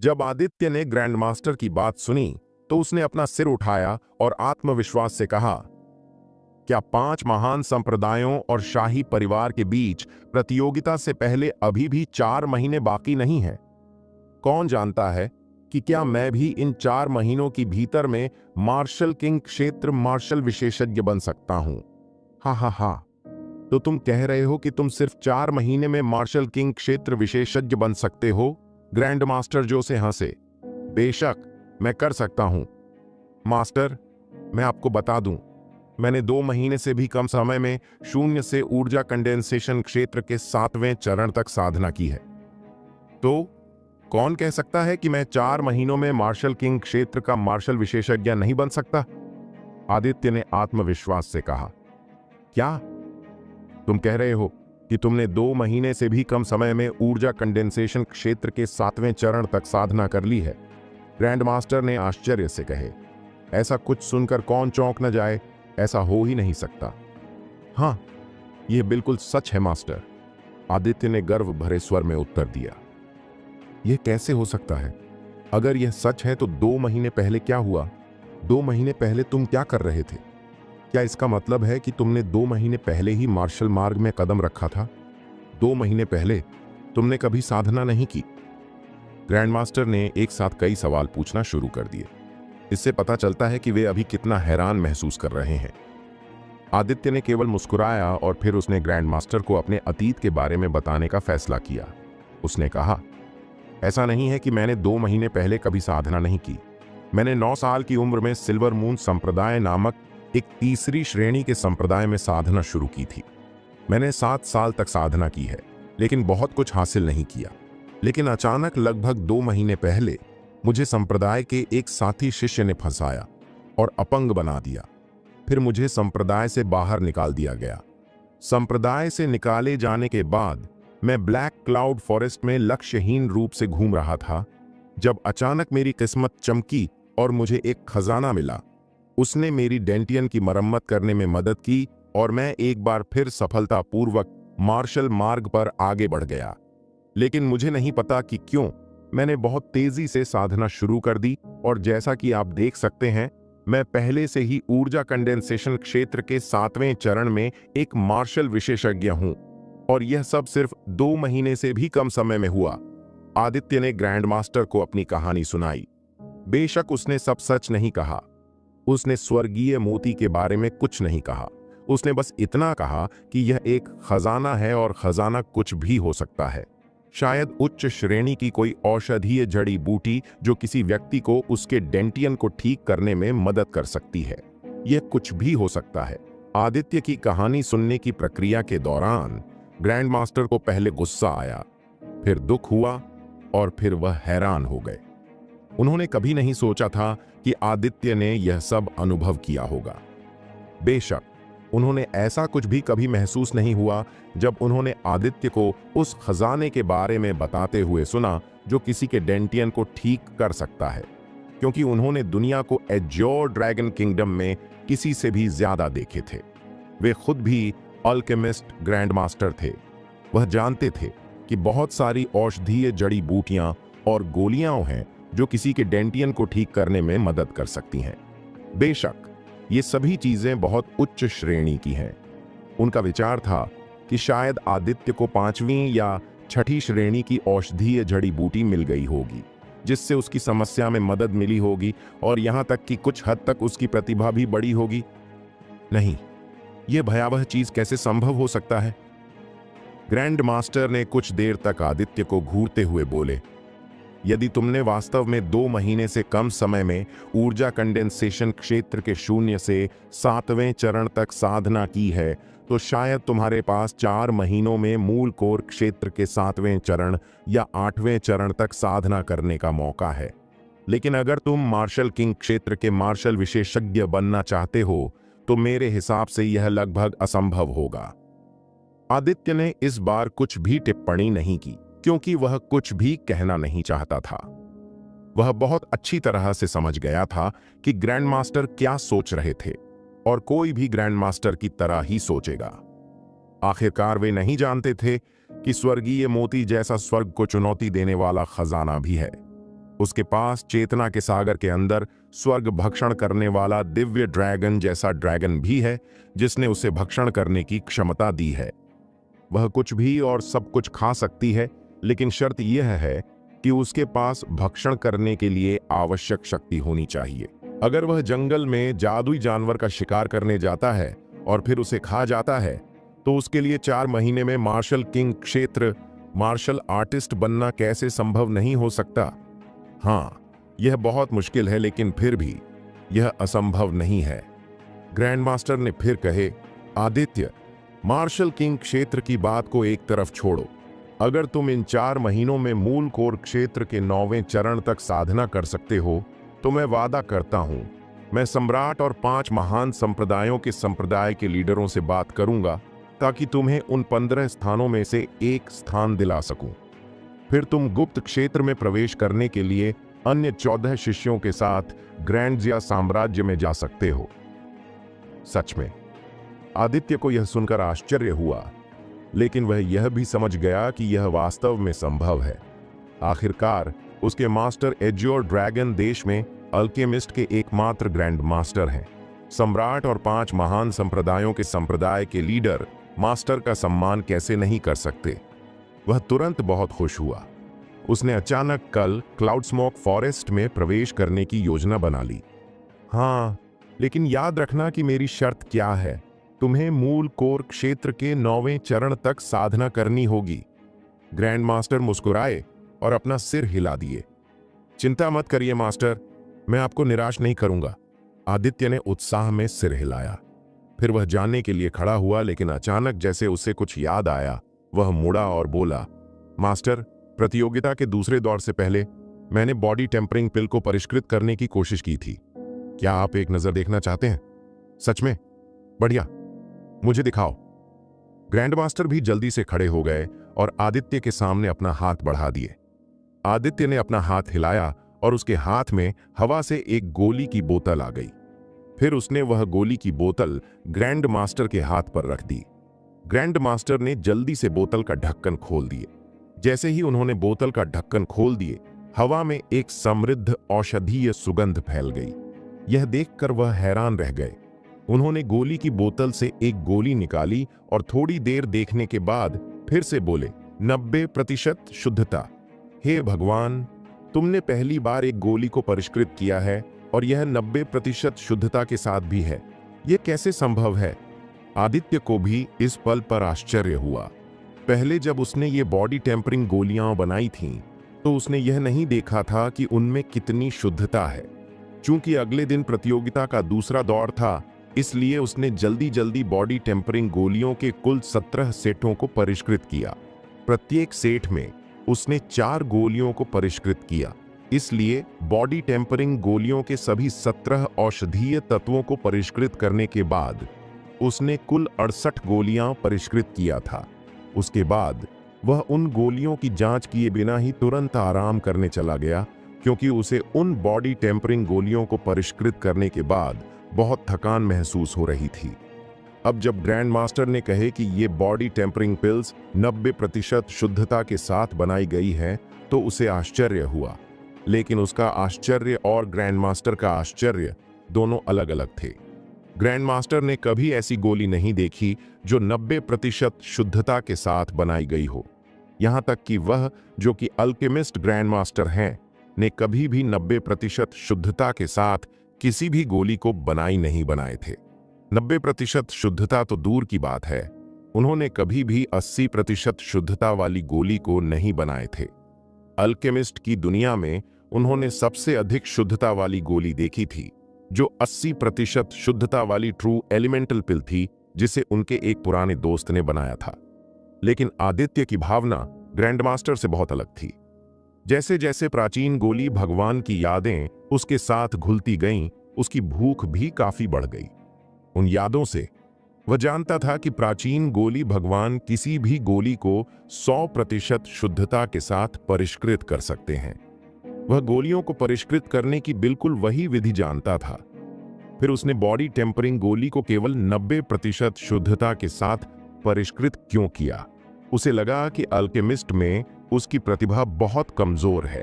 जब आदित्य ने grand master की बात सुनी तो उसने अपना सिर उठाया और आत्मविश्वास से कहा, क्या 5 महान संप्रदायों और शाही परिवार के बीच प्रतियोगिता से पहले अभी भी 4 महीने बाकी नहीं है? कौन जानता है कि क्या मैं भी इन 4 महीनों की भीतर में मार्शल किंग क्षेत्र मार्शल विशेषज्ञ बन सकता हूं? हा हा हा। तो तुम कह रहे हो कि तुम सिर्फ 4 महीने में मार्शल किंग क्षेत्र विशेषज्ञ बन सकते हो? ग्रैंड मास्टर जो से हंसे। बेशक मैं कर सकता हूं मास्टर। मैं आपको बता दूं, मैंने 2 महीने से भी कम समय में शून्य से ऊर्जा कंडेंसेशन क्षेत्र के 7वें चरण तक साधना की है। तो कौन कह सकता है कि मैं 4 महीनों में मार्शल किंग क्षेत्र का मार्शल विशेषज्ञ नहीं बन सकता? आदित्य ने आत्मविश्वास से कहा। क्या तुम कह रहे हो कि तुमने 2 महीने से भी कम समय में ऊर्जा कंडेंसेशन क्षेत्र के 7वें चरण तक साधना कर ली है? ग्रैंड मास्टर ने आश्चर्य से कहे। ऐसा कुछ सुनकर कौन चौंक न जाए, ऐसा हो ही नहीं सकता। हाँ, यह बिल्कुल सच है मास्टर, आदित्य ने गर्व भरे स्वर में उत्तर दिया। यह कैसे हो सकता है? अगर यह सच है तो 2 महीने पहले क्या हुआ? 2 महीने पहले तुम क्या कर रहे थे? क्या इसका मतलब है कि तुमने 2 महीने पहले ही मार्शल मार्ग में कदम रखा था? 2 महीने पहले तुमने कभी साधना नहीं की? ग्रैंड मास्टर ने एक साथ कई सवाल पूछना शुरू कर दिए। इससे पता चलता है कि वे अभी कितना हैरान महसूस कर रहे हैं। आदित्य ने केवल मुस्कुराया और फिर उसने ग्रैंड मास्टर को अपने अतीत के बारे में बताने का फैसला किया। उसने कहा, ऐसा नहीं है कि मैंने 2 महीने पहले कभी साधना नहीं की। मैंने 9 साल की उम्र में सिल्वर मून संप्रदाय नामक एक तीसरी श्रेणी के संप्रदाय में साधना शुरू की थी। मैंने 7 साल तक साधना की है, लेकिन बहुत कुछ हासिल नहीं किया। लेकिन अचानक लगभग 2 महीने पहले मुझे संप्रदाय के एक साथी शिष्य ने फंसाया और अपंग बना दिया। फिर मुझे संप्रदाय से बाहर निकाल दिया गया। संप्रदाय से निकाले जाने के बाद मैं ब्लैक क्लाउड फॉरेस्ट में लक्ष्यहीन रूप से घूम रहा था, जब अचानक मेरी किस्मत चमकी और मुझे एक खजाना मिला। उसने मेरी डेंटियन की मरम्मत करने में मदद की और मैं एक बार फिर सफलतापूर्वक मार्शल मार्ग पर आगे बढ़ गया। लेकिन मुझे नहीं पता कि क्यों मैंने बहुत तेजी से साधना शुरू कर दी और जैसा कि आप देख सकते हैं, मैं पहले से ही ऊर्जा कंडेंसेशन क्षेत्र के 7वें चरण में एक मार्शल विशेषज्ञ हूं, और यह सब सिर्फ 2 महीने से भी कम समय में हुआ। आदित्य ने ग्रैंड मास्टर को अपनी कहानी सुनाई। बेशक उसने सब सच नहीं कहा। उसने स्वर्गीय मोती के बारे में कुछ नहीं कहा। उसने बस इतना कहा कि यह एक खजाना है और खजाना कुछ भी हो सकता है। शायद उच्च श्रेणी की कोई औषधीय जड़ी बूटी जो किसी व्यक्ति को उसके डेंटियन को ठीक करने में मदद कर सकती है। यह कुछ भी हो सकता है। आदित्य की कहानी सुनने की प्रक्रिया के दौरान ग्रैंड मास्टर को पहले गुस्सा आया, फिर दुख हुआ और फिर वह हैरान हो गए। उन्होंने कभी नहीं सोचा था कि आदित्य ने यह सब अनुभव किया होगा। बेशक उन्होंने ऐसा कुछ भी कभी महसूस नहीं हुआ जब उन्होंने आदित्य को उस खजाने के बारे में बताते हुए सुना जो किसी के डेंटियन को ठीक कर सकता है, क्योंकि उन्होंने दुनिया को एज्योर ड्रैगन किंगडम में किसी से भी ज्यादा देखे थे। वे खुद भी अल्केमिस्ट ग्रैंड मास्टर थे। वह जानते थे कि बहुत सारी औषधीय जड़ी बूटियां और गोलियां हैं जो किसी के डेंटियन को ठीक करने में मदद कर सकती हैं। बेशक ये सभी चीजें बहुत उच्च श्रेणी की हैं। उनका विचार था कि शायद आदित्य को 5वीं या 6ठी श्रेणी की औषधीय जड़ी बूटी मिल गई होगी, जिससे उसकी समस्या में मदद मिली होगी और यहां तक कि कुछ हद तक उसकी प्रतिभा भी बढ़ी होगी। नहीं, यह भयावह चीज कैसे संभव हो सकता है? ग्रैंड मास्टर ने कुछ देर तक आदित्य को घूरते हुए बोले, यदि तुमने वास्तव में 2 महीने से कम समय में ऊर्जा कंडेंसेशन क्षेत्र के 0 से 7वें चरण तक साधना की है, तो शायद तुम्हारे पास 4 महीनों में मूल कोर क्षेत्र के 7वें चरण या 8वें चरण तक साधना करने का मौका है। लेकिन अगर तुम मार्शल किंग क्षेत्र के मार्शल विशेषज्ञ बनना चाहते हो, तो मेरे हिसाब से यह लगभग असंभव होगा। आदित्य ने इस बार कुछ भी टिप्पणी नहीं की, क्योंकि वह कुछ भी कहना नहीं चाहता था। वह बहुत अच्छी तरह से समझ गया था कि ग्रैंड मास्टर क्या सोच रहे थे, और कोई भी ग्रैंड मास्टर की तरह ही सोचेगा। आखिरकार वे नहीं जानते थे कि स्वर्गीय मोती जैसा स्वर्ग को चुनौती देने वाला खजाना भी है। उसके पास चेतना के सागर के अंदर स्वर्ग भक्षण करने वाला दिव्य ड्रैगन जैसा ड्रैगन भी है, जिसने उसे भक्षण करने की क्षमता दी है। वह कुछ भी और सब कुछ खा सकती है, लेकिन शर्त यह है कि उसके पास भक्षण करने के लिए आवश्यक शक्ति होनी चाहिए। अगर वह जंगल में जादुई जानवर का शिकार करने जाता है और फिर उसे खा जाता है, तो उसके लिए 4 महीने में मार्शल किंग क्षेत्र मार्शल आर्टिस्ट बनना कैसे संभव नहीं हो सकता? हाँ, यह बहुत मुश्किल है, लेकिन फिर भी यह असंभव नहीं है। ग्रैंड मास्टर ने फिर कहे, आदित्य, मार्शल किंग क्षेत्र की बात को एक तरफ छोड़ो। अगर तुम इन 4 महीनों में मूल कोर क्षेत्र के 9वें चरण तक साधना कर सकते हो, तो मैं वादा करता हूं, मैं सम्राट और 5 महान संप्रदायों के संप्रदाय के लीडरों से बात करूंगा, ताकि तुम्हें उन 15 स्थानों में से एक स्थान दिला सकूं। फिर तुम गुप्त क्षेत्र में प्रवेश करने के लिए अन्य 14 शिष्यों के साथ ग्रैंडजिया साम्राज्य में जा सकते हो। सच में आदित्य को यह सुनकर आश्चर्य हुआ, लेकिन वह यह भी समझ गया कि यह वास्तव में संभव है। आखिरकार उसके मास्टर एज्योर ड्रैगन देश में अल्केमिस्ट के एकमात्र ग्रैंड मास्टर हैं। सम्राट और 5 महान संप्रदायों के संप्रदाय के लीडर मास्टर का सम्मान कैसे नहीं कर सकते? वह तुरंत बहुत खुश हुआ। उसने अचानक कल क्लाउड स्मोक फॉरेस्ट में प्रवेश करने की योजना बना ली। हाँ, लेकिन याद रखना कि मेरी शर्त क्या है। तुम्हें मूल कोर क्षेत्र के 9वें चरण तक साधना करनी होगी। ग्रैंड मास्टर मुस्कुराए और अपना सिर हिला दिए। चिंता मत करिए मास्टर, मैं आपको निराश नहीं करूंगा। आदित्य ने उत्साह में सिर हिलाया। फिर वह जाने के लिए खड़ा हुआ, लेकिन अचानक जैसे उसे कुछ याद आया, वह मुड़ा और बोला, मास्टर, प्रतियोगिता के दूसरे दौर से पहले मैंने बॉडी टेम्परिंग पिल को परिष्कृत करने की कोशिश की थी। क्या आप एक नजर देखना चाहते हैं? सच में? बढ़िया, मुझे दिखाओ। ग्रैंड मास्टर भी जल्दी से खड़े हो गए और आदित्य के सामने अपना हाथ बढ़ा दिए। आदित्य ने अपना हाथ हिलाया और उसके हाथ में हवा से एक गोली की बोतल आ गई। फिर उसने वह गोली की बोतल ग्रैंड मास्टर के हाथ पर रख दी। ग्रैंड मास्टर ने जल्दी से बोतल का ढक्कन खोल दिए। जैसे ही उन्होंने बोतल का ढक्कन खोल दिए, हवा में एक समृद्ध औषधीय सुगंध फैल गई। यह देखकर वह हैरान रह गए। उन्होंने गोली की बोतल से एक गोली निकाली और थोड़ी देर देखने के बाद फिर से बोले, 90% शुद्धता। हे भगवान, तुमने पहली बार एक गोली को परिष्कृत किया है और यह 90% शुद्धता के साथ भी है। यह कैसे संभव है? आदित्य को भी इस पल पर आश्चर्य हुआ। पहले जब उसने ये बॉडी टेम्परिंग गोलियां बनाई थीं, तो उसने यह नहीं देखा था कि उनमें कितनी शुद्धता है। चूंकि अगले दिन प्रतियोगिता का दूसरा दौर था, इसलिए उसने जल्दी जल्दी बॉडी टेम्परिंग गोलियों के कुल 17 सेटों को परिष्कृत किया। प्रत्येक सेट में उसने 4 गोलियों को परिष्कृत किया। इसलिए बॉडी टेम्परिंग गोलियों के सभी 17 औषधीय तत्वों को परिष्कृत करने के बाद उसने कुल 68 गोलियां परिष्कृत किया था। उसके बाद वह उन गोलियों की जांच किए बिना ही तुरंत आराम करने चला गया, क्योंकि उसे उन बॉडी टेम्परिंग गोलियों को परिष्कृत करने के बाद बहुत थकान महसूस हो रही थी। अब जब ग्रैंड मास्टर ने कहे कि ये बॉडी टेम्परिंग पिल्स 90% शुद्धता के साथ बनाई गई है, तो उसे आश्चर्य हुआ। लेकिन उसका आश्चर्य और ग्रैंड मास्टर का आश्चर्य दोनों अलग अलग थे। ग्रैंड मास्टर ने कभी ऐसी गोली नहीं देखी जो 90% शुद्धता के साथ बनाई गई हो। यहां तक कि वह, जो कि अल्केमिस्ट ग्रैंड मास्टर हैं, ने कभी भी 90% शुद्धता के साथ किसी भी गोली को नहीं बनाए थे। 90% शुद्धता तो दूर की बात है, उन्होंने कभी भी 80% शुद्धता वाली गोली को नहीं बनाए थे। अल्केमिस्ट की दुनिया में उन्होंने सबसे अधिक शुद्धता वाली गोली देखी थी, जो 80% शुद्धता वाली ट्रू एलिमेंटल पिल थी, जिसे उनके एक पुराने दोस्त ने बनाया था। लेकिन आदित्य की भावना ग्रैंड मास्टर से बहुत अलग थी। जैसे जैसे प्राचीन गोली भगवान की यादें उसके साथ घुलती गईं, उसकी भूख भी काफी बढ़ गई। उन यादों से वह जानता था कि प्राचीन गोली भगवान किसी भी गोली को 100% शुद्धता के साथ परिष्कृत कर सकते हैं। वह गोलियों को परिष्कृत करने की बिल्कुल वही विधि जानता था। फिर उसने बॉडी टेम्परिंग गोली को केवल 90% शुद्धता के साथ परिष्कृत क्यों किया? उसे लगा कि अल्केमिस्ट में उसकी प्रतिभा बहुत कमजोर है।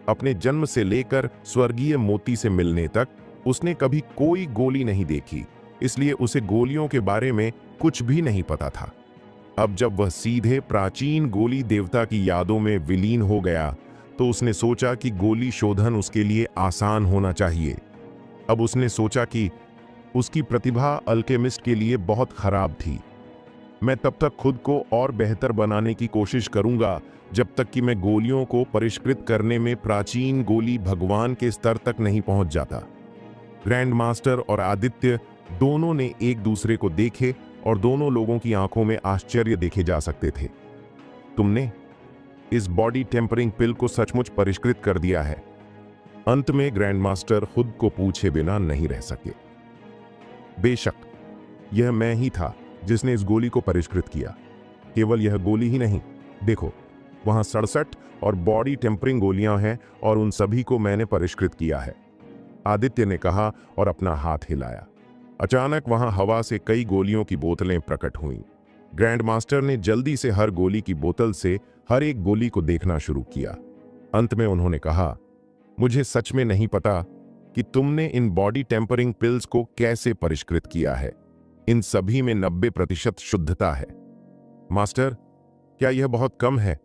अपने जन्म से लेकर स्वर्गीय मोती से मिलने तक उसने कभी कोई गोली नहीं देखी, इसलिए उसे गोलियों के बारे में कुछ भी नहीं पता था। अब जब वह सीधे प्राचीन गोली देवता की यादों में विलीन हो गया तो उसने सोचा कि गोली शोधन उसके लिए आसान होना चाहिए। अब उसने सोचा कि उसकी प्रतिभा अल्केमिस्ट के लिए बहुत खराब थी। मैं तब तक खुद को और बेहतर बनाने की कोशिश करूंगा जब तक कि मैं गोलियों को परिष्कृत करने में प्राचीन गोली भगवान के स्तर तक नहीं पहुंच जाता। ग्रैंड मास्टर और आदित्य दोनों ने एक दूसरे को देखे और दोनों लोगों की आंखों में आश्चर्य देखे जा सकते थे। तुमने इस बॉडी टेम्परिंग पिल को सचमुच परिष्कृत कर दिया है? अंत में ग्रैंड मास्टर खुद को पूछे बिना नहीं रह सके। बेशक, यह मैं ही था जिसने इस गोली को परिष्कृत किया। केवल यह गोली ही नहीं, देखो वहां 67 और बॉडी टेम्परिंग गोलियां हैं और उन सभी को मैंने परिष्कृत किया है, आदित्य ने कहा और अपना हाथ हिलाया। अचानक वहां हवा से कई गोलियों की बोतलें प्रकट हुईं। ग्रैंड मास्टर ने जल्दी से हर गोली की बोतल से हर एक गोली को देखना शुरू किया। अंत में उन्होंने कहा, मुझे सच में नहीं पता कि तुमने इन बॉडी टेम्परिंग पिल्स को कैसे परिष्कृत किया है। इन सभी में 90% शुद्धता है। मास्टर, क्या यह बहुत कम है?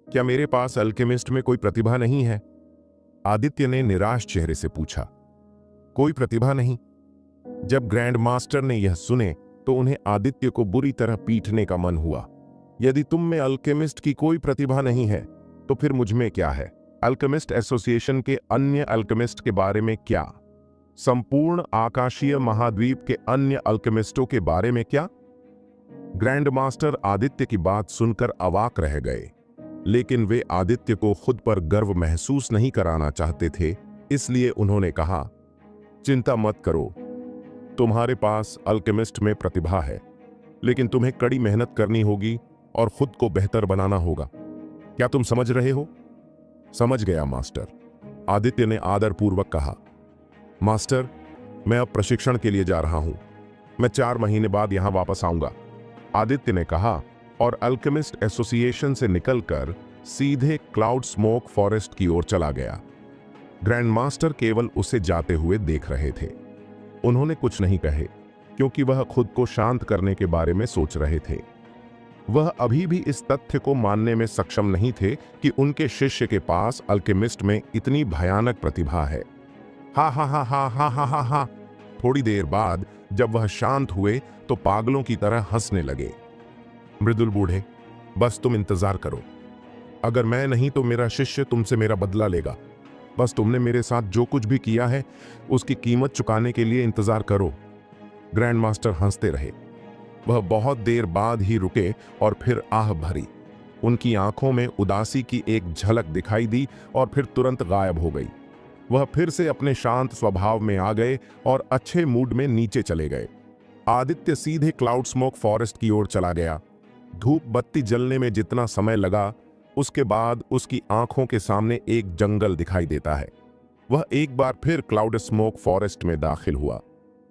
क्या मेरे पास अल्केमिस्ट में कोई प्रतिभा नहीं है? आदित्य ने निराश चेहरे से पूछा। कोई प्रतिभा नहीं? जब ग्रैंड मास्टर ने यह सुने तो उन्हें आदित्य को बुरी तरह पीटने का मन हुआ। यदि तुम में अल्केमिस्ट की कोई प्रतिभा नहीं है तो फिर मुझ में क्या है? अल्केमिस्ट एसोसिएशन के अन्य अल्केमिस्ट के बारे में क्या? संपूर्ण आकाशीय महाद्वीप के अन्य अल्केमिस्टों के बारे में क्या? ग्रैंड मास्टर आदित्य की बात सुनकर अवाक रह गए, लेकिन वे आदित्य को खुद पर गर्व महसूस नहीं कराना चाहते थे, इसलिए उन्होंने कहा, चिंता मत करो, तुम्हारे पास अल्केमिस्ट में प्रतिभा है, लेकिन तुम्हें कड़ी मेहनत करनी होगी और खुद को बेहतर बनाना होगा। क्या तुम समझ रहे हो? समझ गया मास्टर, आदित्य ने आदरपूर्वक कहा। मास्टर, मैं अब प्रशिक्षण के लिए जा रहा हूं। मैं 4 महीने बाद यहां वापस आऊंगा, आदित्य ने कहा और अल्केमिस्ट एसोसिएशन से निकलकर सीधे क्लाउड स्मोक फॉरेस्ट की ओर चला गया। ग्रैंड मास्टर केवल उसे जाते हुए देख रहे थे। उन्होंने कुछ नहीं कहे क्योंकि वह खुद को शांत करने के बारे में सोच रहे थे। वह अभी भी इस तथ्य को मानने में सक्षम नहीं थे कि उनके शिष्य के पास अल्केमिस्ट में इतनी भयानक प्रतिभा है। हा हा हा हा हा हा हा हा। थोड़ी देर बाद जब वह शांत हुए तो पागलों की तरह हंसने लगे। मृदुल बूढ़े, बस तुम इंतजार करो। अगर मैं नहीं तो मेरा शिष्य तुमसे मेरा बदला लेगा। बस तुमने मेरे साथ जो कुछ भी किया है उसकी कीमत चुकाने के लिए इंतजार करो। ग्रैंड मास्टर हंसते रहे। वह बहुत देर बाद ही रुके और फिर आह भरी। उनकी आंखों में उदासी की एक झलक दिखाई दी और फिर तुरंत गायब हो गई। वह फिर से अपने शांत स्वभाव में आ गए और अच्छे मूड में नीचे चले गए। आदित्य सीधे क्लाउड स्मोक फॉरेस्ट की ओर चला गया। धूप बत्ती जलने में जितना समय लगा, उसके बाद उसकी आंखों के सामने एक जंगल दिखाई देता है। वह एक बार फिर क्लाउड स्मोक फॉरेस्ट में दाखिल हुआ।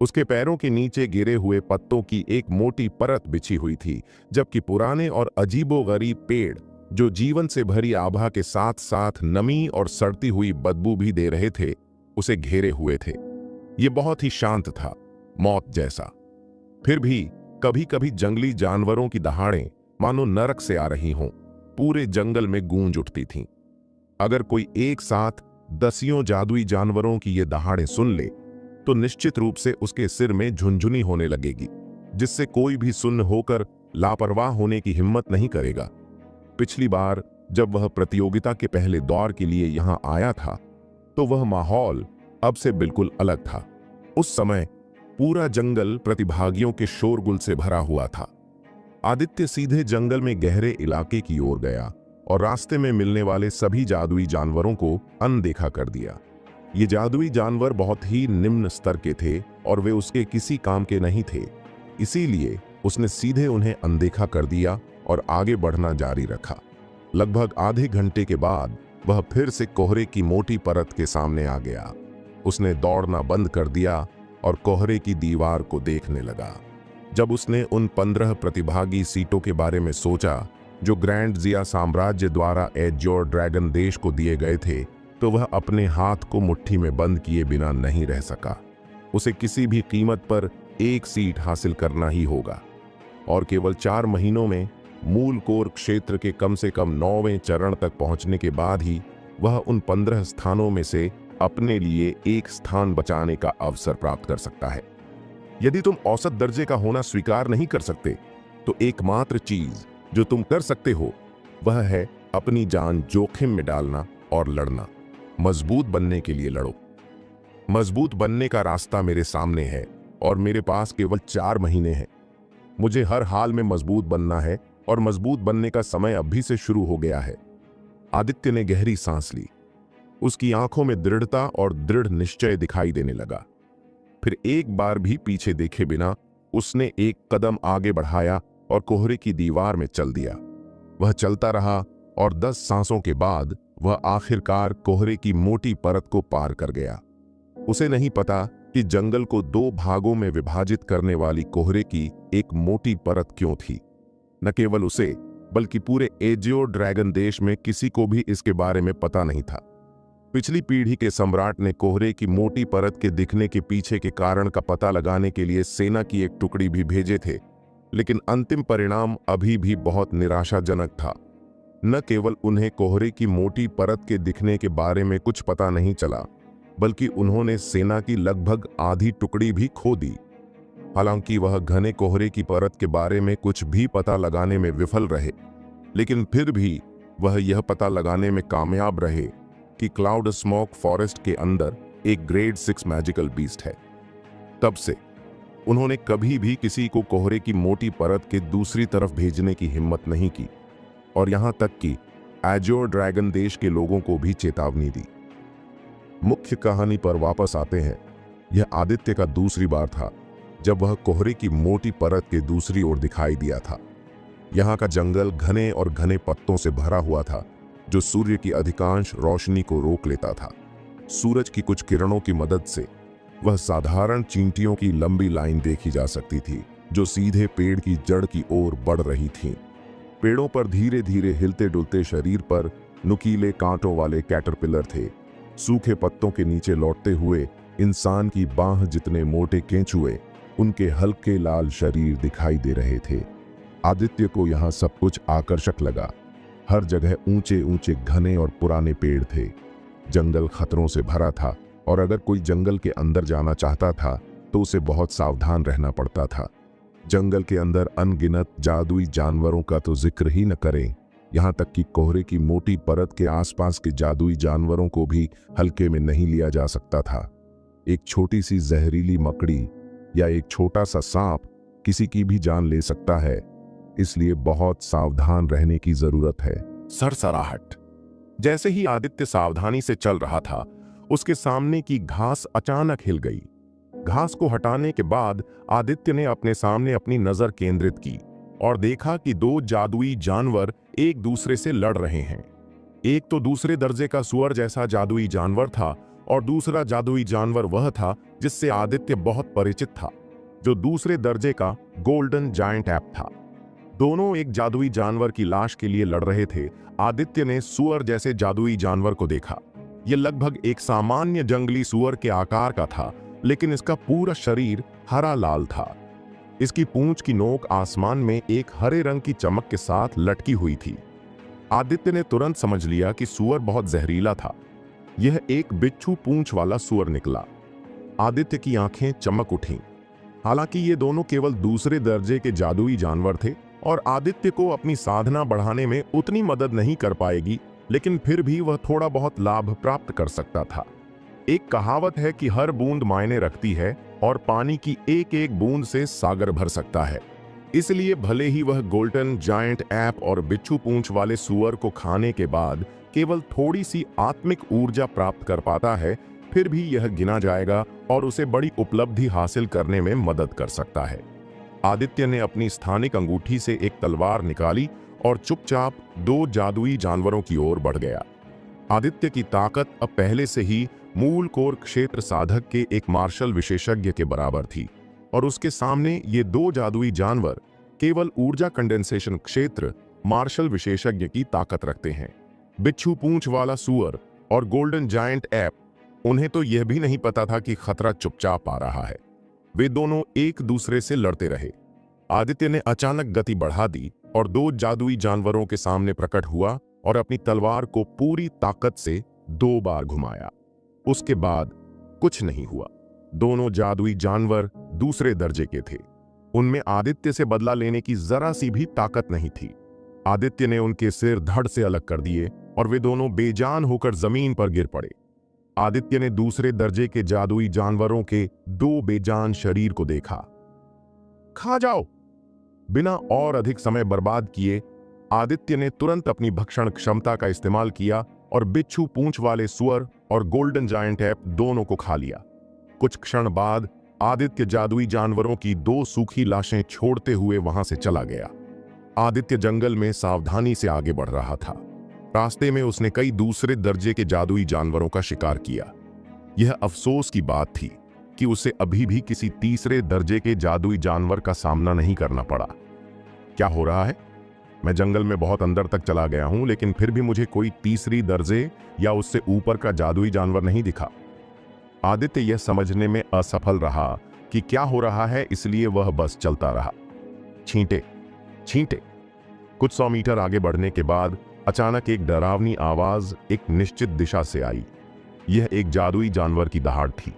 उसके पैरों के नीचे गिरे हुए पत्तों की एक मोटी परत बिछी हुई थी, जबकि पुराने और अजीबोगरीब पेड़ जो जीवन से भरी आभा के साथ साथ नमी और सड़ती हुई बदबू भी दे रहे थे, उसे घेरे हुए थे। ये बहुत ही शांत था, मौत जैसा। फिर भी कभी कभी जंगली जानवरों की दहाड़ें मानो नरक से आ रही हों, पूरे जंगल में गूंज उठती थीं। अगर कोई एक साथ दसियों जादुई जानवरों की ये दहाड़ें सुन ले तो निश्चित रूप से उसके सिर में झुनझुनी होने लगेगी, जिससे कोई भी सुन्न होकर लापरवाह होने की हिम्मत नहीं करेगा। पिछली बार जब वह प्रतियोगिता के पहले दौर के लिए यहां आया था तो वह माहौल अब से बिल्कुल अलग था। उस समय पूरा जंगल प्रतिभागियों के शोरगुल से भरा हुआ था। आदित्य सीधे जंगल में गहरे इलाके की ओर गया और रास्ते में मिलने वाले सभी जादुई जानवरों को अनदेखा कर दिया। ये जादुई जानवर बहुत ही निम्न स्तर के थे और वे उसके किसी काम के नहीं थे, इसीलिए उसने सीधे उन्हें अनदेखा कर दिया और आगे बढ़ना जारी रखा। लगभग आधे घंटे के बाद वह फिर से कोहरे की मोटी परत के सामने आ गया। उसने दौड़ना बंद कर दिया और कोहरे की दीवार को देखने लगा। जब उसने उन 15 प्रतिभागी सीटों के बारे में सोचा जो ग्रैंड जिया साम्राज्य द्वारा एज्योर ड्रैगन देश को दिए गए थे, तो वह अपने हाथ को मुट्ठी में बंद किए बिना नहीं रह सका। उसे किसी भी कीमत पर एक सीट हासिल करना ही होगा और केवल 4 महीनों में मूल कोर क्षेत्र के कम से कम 9वें चरण तक पहुंचने के बाद ही वह उन 15 स्थानों में से अपने लिए एक स्थान बचाने का अवसर प्राप्त कर सकता है। यदि तुम औसत दर्जे का होना स्वीकार नहीं कर सकते तो एकमात्र चीज जो तुम कर सकते हो वह है अपनी जान जोखिम में डालना और लड़ना। मजबूत बनने के लिए लड़ो। मजबूत बनने का रास्ता मेरे सामने है और मेरे पास केवल 4 महीने हैं। मुझे हर हाल में मजबूत बनना है और मजबूत बनने का समय अभी से शुरू हो गया है। आदित्य ने गहरी सांस ली। उसकी आंखों में दृढ़ता और दृढ़ निश्चय दिखाई देने लगा। फिर एक बार भी पीछे देखे बिना उसने एक कदम आगे बढ़ाया और कोहरे की दीवार में चल दिया। वह चलता रहा और 10 सांसों के बाद वह आखिरकार कोहरे की मोटी परत को पार कर गया। उसे नहीं पता कि जंगल को 2 भागों में विभाजित करने वाली कोहरे की एक मोटी परत क्यों थी। न केवल उसे बल्कि पूरे एजियो ड्रैगन देश में किसी को भी इसके बारे में पता नहीं था। पिछली पीढ़ी के सम्राट ने कोहरे की मोटी परत के दिखने के पीछे के कारण का पता लगाने के लिए सेना की एक टुकड़ी भी भेजे थे, लेकिन अंतिम परिणाम अभी भी बहुत निराशाजनक था। न केवल उन्हें कोहरे की मोटी परत के दिखने के बारे में कुछ पता नहीं चला, बल्कि उन्होंने सेना की लगभग आधी टुकड़ी भी खो दी। हालांकि वह घने कोहरे की परत के बारे में कुछ भी पता लगाने में विफल रहे, लेकिन फिर भी वह यह पता लगाने में कामयाब रहे कि क्लाउड स्मोक फॉरेस्ट के अंदर एक ग्रेड 6 मैजिकल बीस्ट है। तब से उन्होंने कभी भी किसी को कोहरे की मोटी परत के दूसरी तरफ भेजने की हिम्मत नहीं की और यहां तक कि एजियो ड्रैगन देश के लोगों को भी चेतावनी दी। मुख्य कहानी पर वापस आते हैं। यह आदित्य का दूसरी बार था जब वह कोहरे की मोटी परत के दूसरी ओर दिखाई दिया था। यहाँ का जंगल घने और घने पत्तों से भरा हुआ था जो सूर्य की अधिकांश रोशनी को रोक लेता था। सूरज की कुछ किरणों की मदद से वह साधारण चींटियों की लंबी लाइन देखी जा सकती थी जो सीधे पेड़ की जड़ की ओर बढ़ रही थीं। पेड़ों पर धीरे धीरे हिलते डुलते शरीर पर नुकीले कांटों वाले कैटरपिलर थे। सूखे पत्तों के नीचे लौटते हुए इंसान की बाह जितने मोटे केंचुए उनके हल्के लाल शरीर दिखाई दे रहे थे। आदित्य को यहाँ सब कुछ आकर्षक लगा। हर जगह ऊंचे ऊंचे घने और पुराने पेड़ थे। जंगल खतरों से भरा था और अगर कोई जंगल के अंदर जाना चाहता था तो उसे बहुत सावधान रहना पड़ता था। जंगल के अंदर अनगिनत जादुई जानवरों का तो जिक्र ही न करें, यहाँ तक कि कोहरे की मोटी परत के आसपास के जादुई जानवरों को भी हल्के में नहीं लिया जा सकता था। एक छोटी सी जहरीली मकड़ी या एक छोटा सा सांप किसी की भी जान ले सकता है, इसलिए बहुत सावधान रहने की जरूरत है। सरसराहट। जैसे ही आदित्य सावधानी से चल रहा था, उसके सामने की घास अचानक हिल गई। घास को हटाने के बाद आदित्य ने अपने सामने अपनी नजर केंद्रित की और देखा कि 2 जादुई जानवर एक दूसरे से लड़ रहे हैं। एक तो दूसरे दर्जे का सुअर जैसा जादुई जानवर था और दूसरा जादुई जानवर वह था जिससे आदित्य बहुत परिचित था, जो दूसरे दर्जे का गोल्डन जायंट ऐप था। दोनों एक जादुई जानवर की लाश के लिए लड़ रहे थे। आदित्य ने सुअर जैसे जादुई जानवर को देखा। यह लगभग एक सामान्य जंगली सुअर के आकार का था, लेकिन इसका पूरा शरीर हरा लाल था। इसकी पूंछ की नोक आसमान में एक हरे रंग की चमक के साथ लटकी हुई थी। आदित्य ने तुरंत समझ लिया कि सुअर बहुत जहरीला था। यह एक बिच्छू पूंछ वाला सुअर निकला। आदित्य की आंखें चमक उठीं। हालांकि ये दोनों केवल दूसरे दर्जे के जादुई जानवर थे और आदित्य को अपनी साधना बढ़ाने में उतनी मदद नहीं कर पाएगी, लेकिन फिर भी वह थोड़ा बहुत लाभ प्राप्त कर सकता था। एक कहावत है कि हर बूंद मायने रखती है और पानी की एक एक बूंद से सागर भर सकता है। इसलिए भले ही वह गोल्डन जायंट ऐप और बिच्छू पूंछ वाले सुअर को खाने के बाद केवल थोड़ी सी आत्मिक ऊर्जा प्राप्त कर पाता है, फिर भी यह गिना जाएगा और उसे बड़ी उपलब्धि हासिल करने में मदद कर सकता है। आदित्य ने अपनी स्थानिक अंगूठी से एक तलवार निकाली और चुपचाप 2 जादुई जानवरों की ओर बढ़ गया। आदित्य की ताकत अब पहले से ही मूल कोर क्षेत्र साधक के एक मार्शल विशेषज्ञ के बराबर थी और उसके सामने ये 2 जादुई जानवर केवल ऊर्जा कंडेंसेशन क्षेत्र मार्शल विशेषज्ञ की ताकत रखते हैं। बिच्छू पूंछ वाला सुअर और गोल्डन जायंट ऐप, उन्हें तो यह भी नहीं पता था कि खतरा चुपचाप आ रहा है। वे दोनों एक दूसरे से लड़ते रहे। आदित्य ने अचानक गति बढ़ा दी और दो जादुई जानवरों के सामने प्रकट हुआ और अपनी तलवार को पूरी ताकत से 2 बार घुमाया। उसके बाद कुछ नहीं हुआ। दोनों जादुई जानवर दूसरे दर्जे के थे। उनमें आदित्य से बदला लेने की जरा सी भी ताकत नहीं थी। आदित्य ने उनके सिर धड़ से अलग कर दिए और वे दोनों बेजान होकर जमीन पर गिर पड़े। आदित्य ने दूसरे दर्जे के जादुई जानवरों के 2 बेजान शरीर को देखा। खा जाओ। बिना और अधिक समय बर्बाद किए आदित्य ने तुरंत अपनी भक्षण क्षमता का इस्तेमाल किया और बिच्छू पूंछ वाले सुअर और गोल्डन जायंट ऐप दोनों को खा लिया। कुछ क्षण बाद आदित्य जादुई जानवरों की 2 सूखी लाशें छोड़ते हुए वहां से चला गया। आदित्य जंगल में सावधानी से आगे बढ़ रहा था। रास्ते में उसने कई दूसरे दर्जे के जादुई जानवरों का शिकार किया। यह अफसोस की बात थी कि उसे अभी भी किसी तीसरे दर्जे के जादुई जानवर का सामना नहीं करना पड़ा। क्या हो रहा है? मैं जंगल में बहुत अंदर तक चला गया हूं, लेकिन फिर भी मुझे कोई तीसरी दर्जे या उससे ऊपर का जादुई जानवर नहीं दिखा। आदित्य यह समझने में असफल रहा कि क्या हो रहा है, इसलिए वह बस चलता रहा। छींटे छींटे। कुछ 100 मीटर आगे बढ़ने के बाद अचानक एक डरावनी आवाज एक निश्चित दिशा से आई। यह एक जादुई जानवर की दहाड़ थी।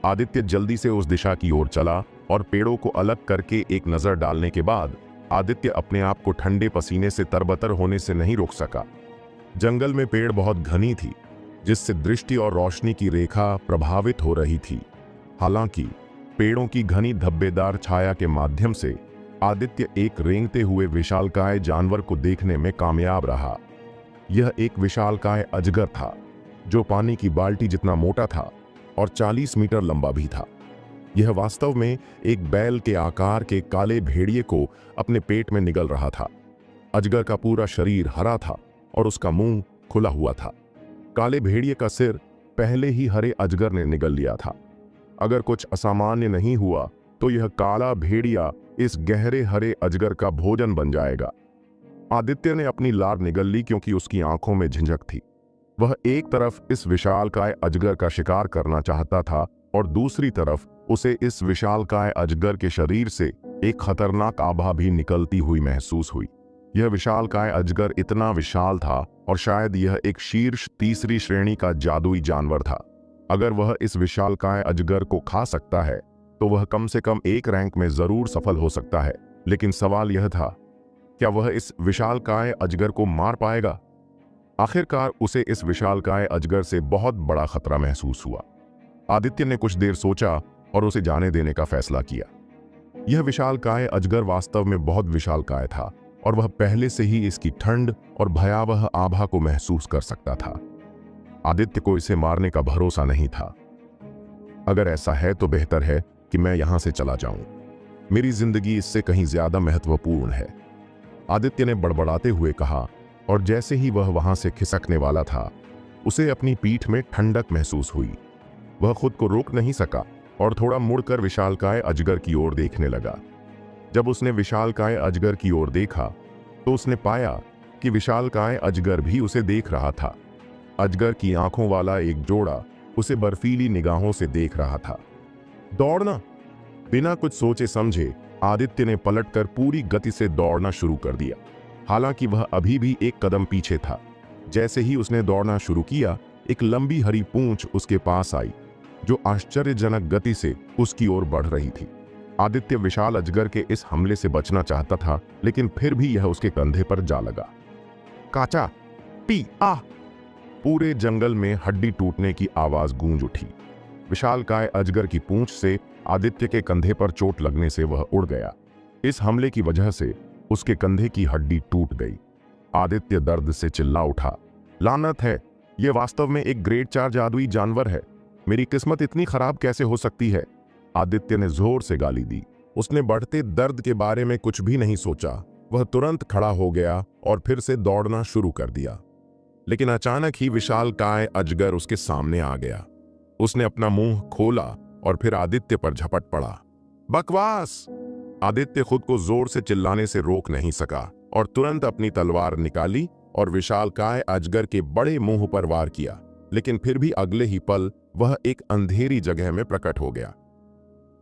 आदित्य जल्दी से उस दिशा की ओर चला और पेड़ों को अलग करके एक नजर डालने के बाद आदित्य अपने आप को ठंडे पसीने से तरबतर होने से नहीं रोक सका। जंगल में पेड़ बहुत घनी थी, जिससे दृष्टि और रोशनी की रेखा प्रभावित हो रही थी। हालांकि पेड़ों की घनी धब्बेदार छाया के माध्यम से आदित्य एक रेंगते हुए विशालकाय जानवर को देखने में कामयाब रहा। यह एक विशालकाय अजगर था, जो पानी की बाल्टी जितना मोटा था और 40 मीटर लंबा भी था। यह वास्तव में एक बैल के आकार के काले भेड़िए को अपने पेट में निगल रहा था। अजगर का पूरा शरीर हरा था और उसका मुंह खुला हुआ था। काले भेड़िए का सिर पहले ही हरे अजगर ने निगल लिया था। अगर कुछ असामान्य नहीं हुआ तो यह काला भेड़िया इस गहरे हरे अजगर का भोजन बन जाएगा। आदित्य ने अपनी लार निगल ली क्योंकि उसकी आंखों में झिझक थी। वह एक तरफ इस विशालकाय अजगर का शिकार करना चाहता था और दूसरी तरफ उसे इस विशालकाय अजगर के शरीर से एक खतरनाक आभा भी निकलती हुई महसूस हुई। यह विशालकाय अजगर इतना विशाल था और शायद यह एक शीर्ष तीसरी श्रेणी का जादुई जानवर था। अगर वह इस विशालकाय अजगर को खा सकता है तो वह कम से कम एक रैंक में जरूर सफल हो सकता है। लेकिन सवाल यह था, क्या वह इस विशालकाय अजगर को मार पाएगा? आखिरकार उसे इस विशालकाय अजगर से बहुत बड़ा खतरा महसूस हुआ। आदित्य ने कुछ देर सोचा और उसे जाने देने का फैसला किया। यह विशालकाय अजगर वास्तव में बहुत विशालकाय था और वह पहले से ही इसकी ठंड और भयावह आभा को महसूस कर सकता था। आदित्य को इसे मारने का भरोसा नहीं था। अगर ऐसा है तो बेहतर है कि मैं यहां से चला जाऊं। मेरी जिंदगी इससे कहीं ज्यादा महत्वपूर्ण है, आदित्य ने बड़बड़ाते हुए कहा। और जैसे ही वह वहां से खिसकने वाला था, उसे अपनी पीठ में ठंडक महसूस हुई। वह खुद को रोक नहीं सका और थोड़ा मुड़कर विशालकाय अजगर की ओर देखने लगा। जब उसने विशालकाय अजगर की ओर देखा तो उसने पाया कि विशालकाय अजगर भी उसे देख रहा था। अजगर की आंखों वाला एक जोड़ा उसे बर्फीली निगाहों से देख रहा था। दौड़ना! बिना कुछ सोचे समझे आदित्य ने पलटकर पूरी गति से दौड़ना शुरू कर दिया। हालांकि वह अभी भी एक कदम पीछे था। जैसे ही उसने दौड़ना शुरू किया, एक लंबी हरी पूंछ उसके पास आई, जो आश्चर्यजनक गति से उसकी ओर बढ़ रही थी। आदित्य विशाल अजगर के इस हमले से बचना चाहता था, लेकिन फिर भी यह उसके कंधे पर जा लगा। काचा! पी! आ! पूरे जंगल में हड्डी टूटने की आवाज गूंज उठी। विशालकाय अजगर की पूंछ से आदित्य के कंधे पर चोट लगने से वह उड़ गया। इस हमले की वजह से उसके कंधे की हड्डी टूट गई। आदित्य दर्द से चिल्ला उठा, लानत है! यह वास्तव में एक ग्रेड 4 जादुई जानवर है। मेरी किस्मत इतनी खराब कैसे हो सकती है? आदित्य ने जोर से गाली दी। उसने बढ़ते दर्द के बारे में कुछ भी नहीं सोचा। वह तुरंत खड़ा हो गया और फिर से दौड़ना शुरू कर दिया। लेकिन अचानक ही विशालकाय अजगर उसके सामने आ गया। उसने अपना मुंह खोला और फिर आदित्य पर झपट पड़ा। बकवास! आदित्य खुद को जोर से चिल्लाने से रोक नहीं सका और तुरंत अपनी तलवार निकाली और विशालकाय अजगर के बड़े मुंह पर वार किया। लेकिन फिर भी अगले ही पल वह एक अंधेरी जगह में प्रकट हो गया।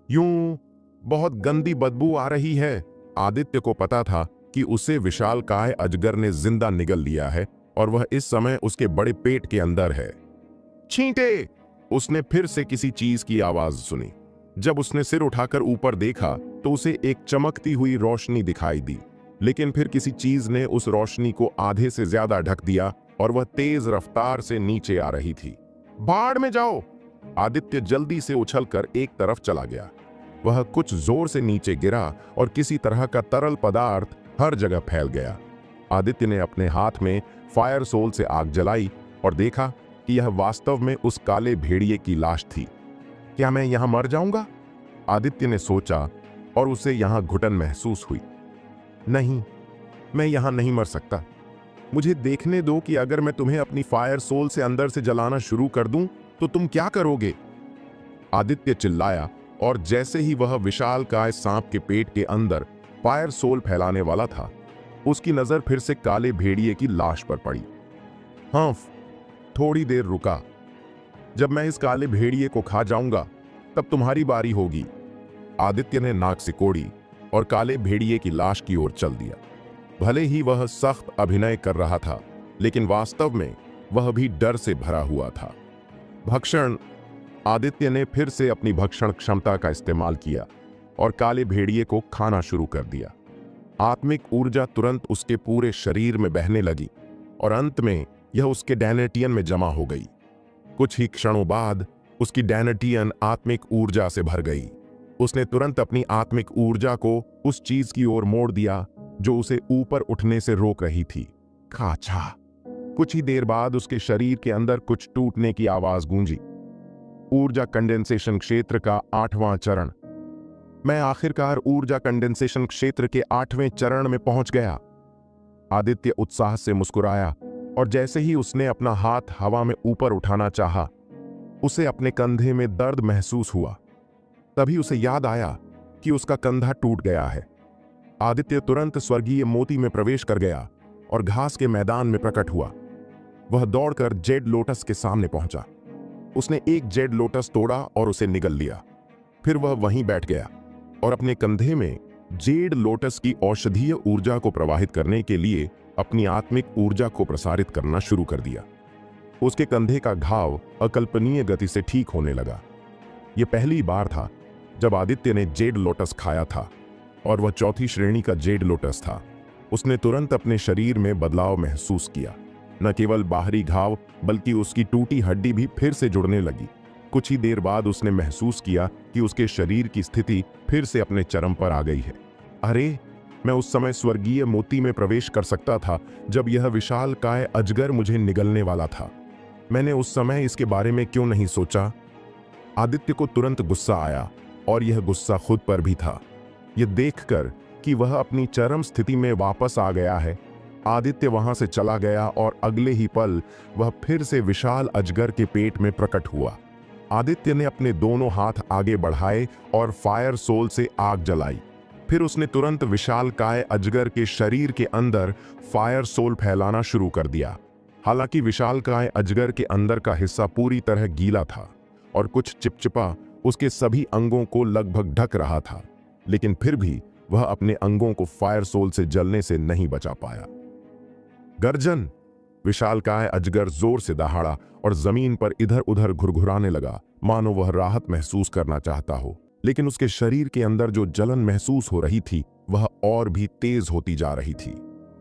यूं बहुत गंदी बदबू आ रही है। आदित्य को पता था कि उसे विशालकाय अजगर ने जिंदा निगल लिया है और वह इस समय उसके बड़े पेट के अंदर है। छींटे! उसने फिर से किसी चीज की आवाज सुनी। जब उसने सिर उठाकर ऊपर देखा तो उसे एक चमकती हुई रोशनी दिखाई दी, लेकिन फिर किसी चीज ने उस रोशनी को आधे से ज्यादा ढक दिया और वह तेज रफ्तार से नीचे आ रही थी। बाढ़ में जाओ! आदित्य जल्दी से उछलकर एक तरफ चला गया। वह कुछ जोर से नीचे गिरा और किसी तरह का तरल पदार्थ हर जगह फैल गया। आदित्य ने अपने हाथ में फायर सोल से आग जलाई और देखा कि यह वास्तव में उस काले भेड़िए की लाश थी। क्या मैं यहां मर जाऊंगा? आदित्य ने सोचा और उसे यहां घुटन महसूस हुई। नहीं, मैं यहां नहीं मर सकता। मुझे देखने दो कि अगर मैं तुम्हें अपनी फायर सोल से अंदर से जलाना शुरू कर दूं तो तुम क्या करोगे? आदित्य चिल्लाया और जैसे ही वह विशालकाय सांप के पेट के अंदर फायर सोल फैलाने वाला था, उसकी नजर फिर से काले भेड़िए की लाश पर पड़ी। हाँ, थोड़ी देर रुका। जब मैं इस काले भेड़िए को खा जाऊंगा तब तुम्हारी बारी होगी। आदित्य ने नाक सिकोड़ी और काले भेड़िए की लाश की ओर चल दिया। भले ही वह सख्त अभिनय कर रहा था, लेकिन वास्तव में वह भी डर से भरा हुआ था। भक्षण! आदित्य ने फिर से अपनी भक्षण क्षमता का इस्तेमाल किया और काले भेड़िए को खाना शुरू कर दिया। आत्मिक ऊर्जा तुरंत उसके पूरे शरीर में बहने लगी और अंत में यह उसके डैनेटियन में जमा हो गई। कुछ ही क्षणों बाद उसकी डैनेटियन आत्मिक ऊर्जा से भर गई। उसने तुरंत अपनी आत्मिक ऊर्जा को उस चीज की ओर मोड़ दिया जो उसे ऊपर उठने से रोक रही थी। खाचा! कुछ ही देर बाद उसके शरीर के अंदर कुछ टूटने की आवाज गूंजी। ऊर्जा कंडेंसेशन क्षेत्र का 8वां चरण। मैं आखिरकार ऊर्जा कंडेंसेशन क्षेत्र के 8वें चरण में पहुंच गया। आदित्य उत्साह से मुस्कुराया और जैसे ही उसने अपना हाथ हवा में ऊपर उठाना चाहा, उसे अपने कंधे में दर्द महसूस हुआ। तभी उसे याद आया कि उसका कंधा टूट गया है। आदित्य तुरंत स्वर्गीय मोती में प्रवेश कर गया और घास के मैदान में प्रकट हुआ। वह दौड़कर जेड लोटस के सामने पहुंचा। उसने एक जेड लोटस तोड़ा और उसे निगल लिया। फिर वह वहीं बैठ गया और अपने कंधे में जेड लोटस की औषधीय ऊर्जा को प्रवाहित करने के लिए अपनी आत्मिक ऊर्जा को प्रसारित करना शुरू कर दिया। उसके कंधे का घाव अकल्पनीय गति से ठीक होने लगा। यह पहली बार था जब आदित्य ने जेड लोटस खाया था और वह 4थी श्रेणी का जेड लोटस था। उसने तुरंत अपने शरीर में बदलाव महसूस किया। न केवल बाहरी घाव बल्कि उसकी टूटी हड्डी भी फिर से जुड़ने लगी। कुछ ही देर बाद उसने महसूस किया कि उसके शरीर की स्थिति फिर से अपने चरम पर आ गई है। अरे, मैं उस समय स्वर्गीय मोती में प्रवेश कर सकता था जब यह विशालकाय अजगर मुझे निगलने वाला था। मैंने उस समय इसके बारे में क्यों नहीं सोचा? आदित्य को तुरंत गुस्सा आया और यह गुस्सा खुद पर भी था। यह देखकर कि वह अपनी चरम स्थिति में वापस आ गया है, आदित्य वहां से चला गया और अगले ही पल वह फिर से विशाल अजगर के पेट में प्रकट हुआ। आदित्य ने अपने दोनों हाथ आगे बढ़ाए और फायर सोल से आग जलाई। फिर उसने तुरंत विशालकाय अजगर के शरीर के अंदर फायर सोल फैलाना शुरू कर दिया। हालांकि विशालकाय अजगर के अंदर का हिस्सा पूरी तरह गीला था और कुछ चिपचिपा उसके सभी अंगों को लगभग ढक रहा था, लेकिन फिर भी वह अपने अंगों को फायर सोल से जलने से नहीं बचा पाया। गर्जन! विशालकाय अजगर जोर से दहाड़ा और जमीन पर इधर उधर घुरघुराने लगा, मानो वह राहत महसूस करना चाहता हो। लेकिन उसके शरीर के अंदर जो जलन महसूस हो रही थी वह और भी तेज होती जा रही थी।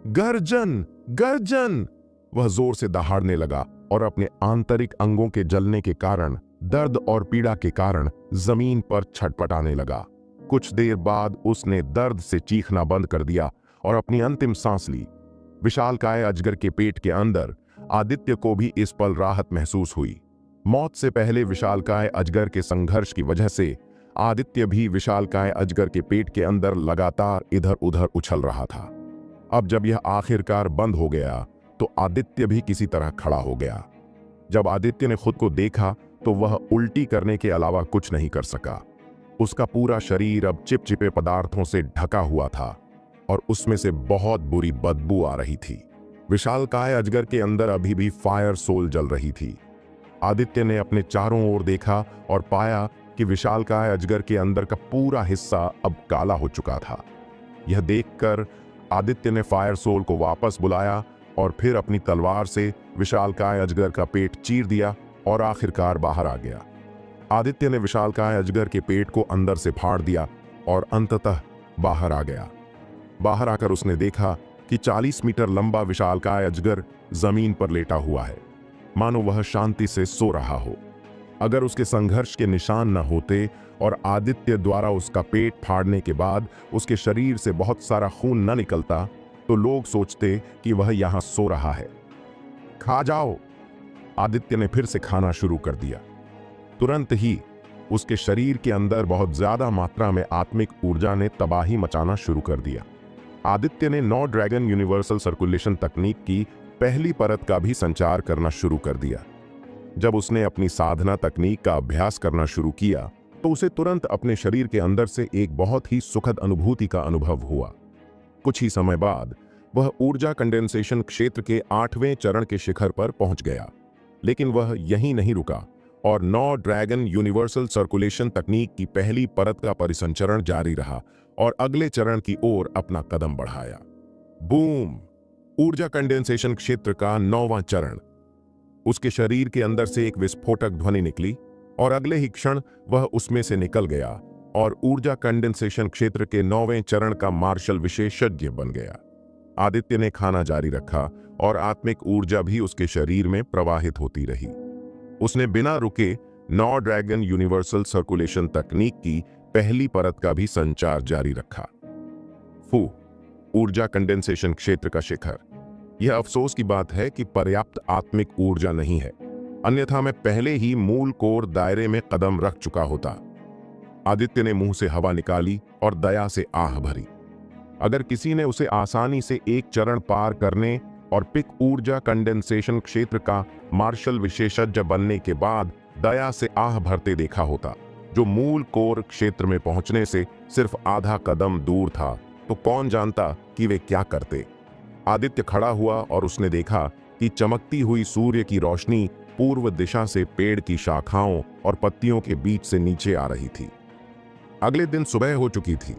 गर्जन! गर्जन! वह जोर से दहाड़ने लगा और अपने आंतरिक अंगों के जलने के कारण, दर्द और पीड़ा के कारण जमीन पर छटपटाने लगा। कुछ देर बाद उसने दर्द से चीखना बंद कर दिया और अपनी अंतिम सांस ली। विशालकाय अजगर के पेट के अंदर आदित्य को भी इस पल राहत महसूस हुई। मौत से पहले विशालकाय अजगर के संघर्ष की वजह से आदित्य भी विशालकाय अजगर के पेट के अंदर लगातार इधर उधर उछल रहा था। अब जब यह आखिरकार बंद हो गया तो आदित्य भी किसी तरह खड़ा हो गया। जब आदित्य ने खुद को देखा तो वह उल्टी करने के अलावा कुछ नहीं कर सका। उसका पूरा शरीर अब चिपचिपे पदार्थों से ढका हुआ था और उसमें से बहुत बुरी बदबू आ रही थी। विशालकाय अजगर के अंदर अभी भी फायर सोल जल रही थी। आदित्य ने अपने चारों ओर देखा और पाया कि विशालकाय अजगर के अंदर का पूरा हिस्सा अब काला हो चुका था। यह देखकर आदित्य ने फायर सोल को वापस बुलाया और फिर अपनी तलवार से विशालकाय अजगर का पेट चीर दिया और आखिरकार बाहर आ गया। आदित्य ने विशालकाय अजगर के पेट को अंदर से फाड़ दिया और अंततः बाहर आ गया। बाहर आकर उसने देखा कि 40 मीटर लंबा विशालकाय अजगर जमीन पर लेटा हुआ है, मानो वह शांति से सो रहा हो। अगर उसके संघर्ष के निशान न होते और आदित्य द्वारा उसका पेट फाड़ने के बाद उसके शरीर से बहुत सारा खून न निकलता तो लोग सोचते कि वह यहां सो रहा है। खा जाओ। आदित्य ने फिर से खाना शुरू कर दिया। तुरंत ही उसके शरीर के अंदर बहुत ज्यादा मात्रा में आत्मिक ऊर्जा ने तबाही मचाना शुरू कर दिया। आदित्य ने 9 ड्रैगन यूनिवर्सल सर्कुलेशन तकनीक की पहली परत का भी संचार करना शुरू कर दिया। जब उसने अपनी साधना तकनीक का अभ्यास करना शुरू किया तो उसे तुरंत अपने शरीर के अंदर से एक बहुत ही सुखद अनुभूति का अनुभव हुआ। कुछ ही समय बाद वह ऊर्जा कंडेंसेशन क्षेत्र के 8वें चरण के शिखर पर पहुंच गया। लेकिन वह यहीं नहीं रुका और 9 ड्रैगन यूनिवर्सल सर्कुलेशन तकनीक की पहली परत का परिसंचरण जारी रहा और अगले चरण की ओर अपना कदम बढ़ाया। बूम! ऊर्जा कंडेंसेशन क्षेत्र का 9वां चरण। उसके शरीर के अंदर से एक विस्फोटक ध्वनि निकली और अगले ही क्षण वह उसमें से निकल गया और ऊर्जा कंडेंसेशन क्षेत्र के 9वें चरण का मार्शल विशेषज्ञ बन गया। आदित्य ने खाना जारी रखा और आत्मिक ऊर्जा भी उसके शरीर में प्रवाहित होती रही। उसने बिना रुके 9 ड्रैगन यूनिवर्सल सर्कुलेशन तकनीक की पहली परत का भी संचार जारी रखा। ऊर्जा कंडेंसेशन क्षेत्र का शिखर। यह अफसोस की बात है कि पर्याप्त आत्मिक ऊर्जा नहीं है, अन्यथा मैं पहले ही मूल कोर दायरे में कदम रख चुका होता। आदित्य ने मुंह से हवा निकाली और दया से आह भरी। अगर किसी ने उसे आसानी से एक चरण पार करने और पिक ऊर्जा कंडेंसेशन क्षेत्र का मार्शल विशेषज्ञ बनने के बाद दया से आह भरते देखा होता, जो मूल कोर क्षेत्र में पहुंचने से सिर्फ आधा कदम दूर था, तो कौन जानता कि वे क्या करते। आदित्य खड़ा हुआ और उसने देखा कि चमकती हुई सूर्य की रोशनी पूर्व दिशा से पेड़ की शाखाओं और पत्तियों के बीच से नीचे आ रही थी। अगले दिन सुबह हो चुकी थी।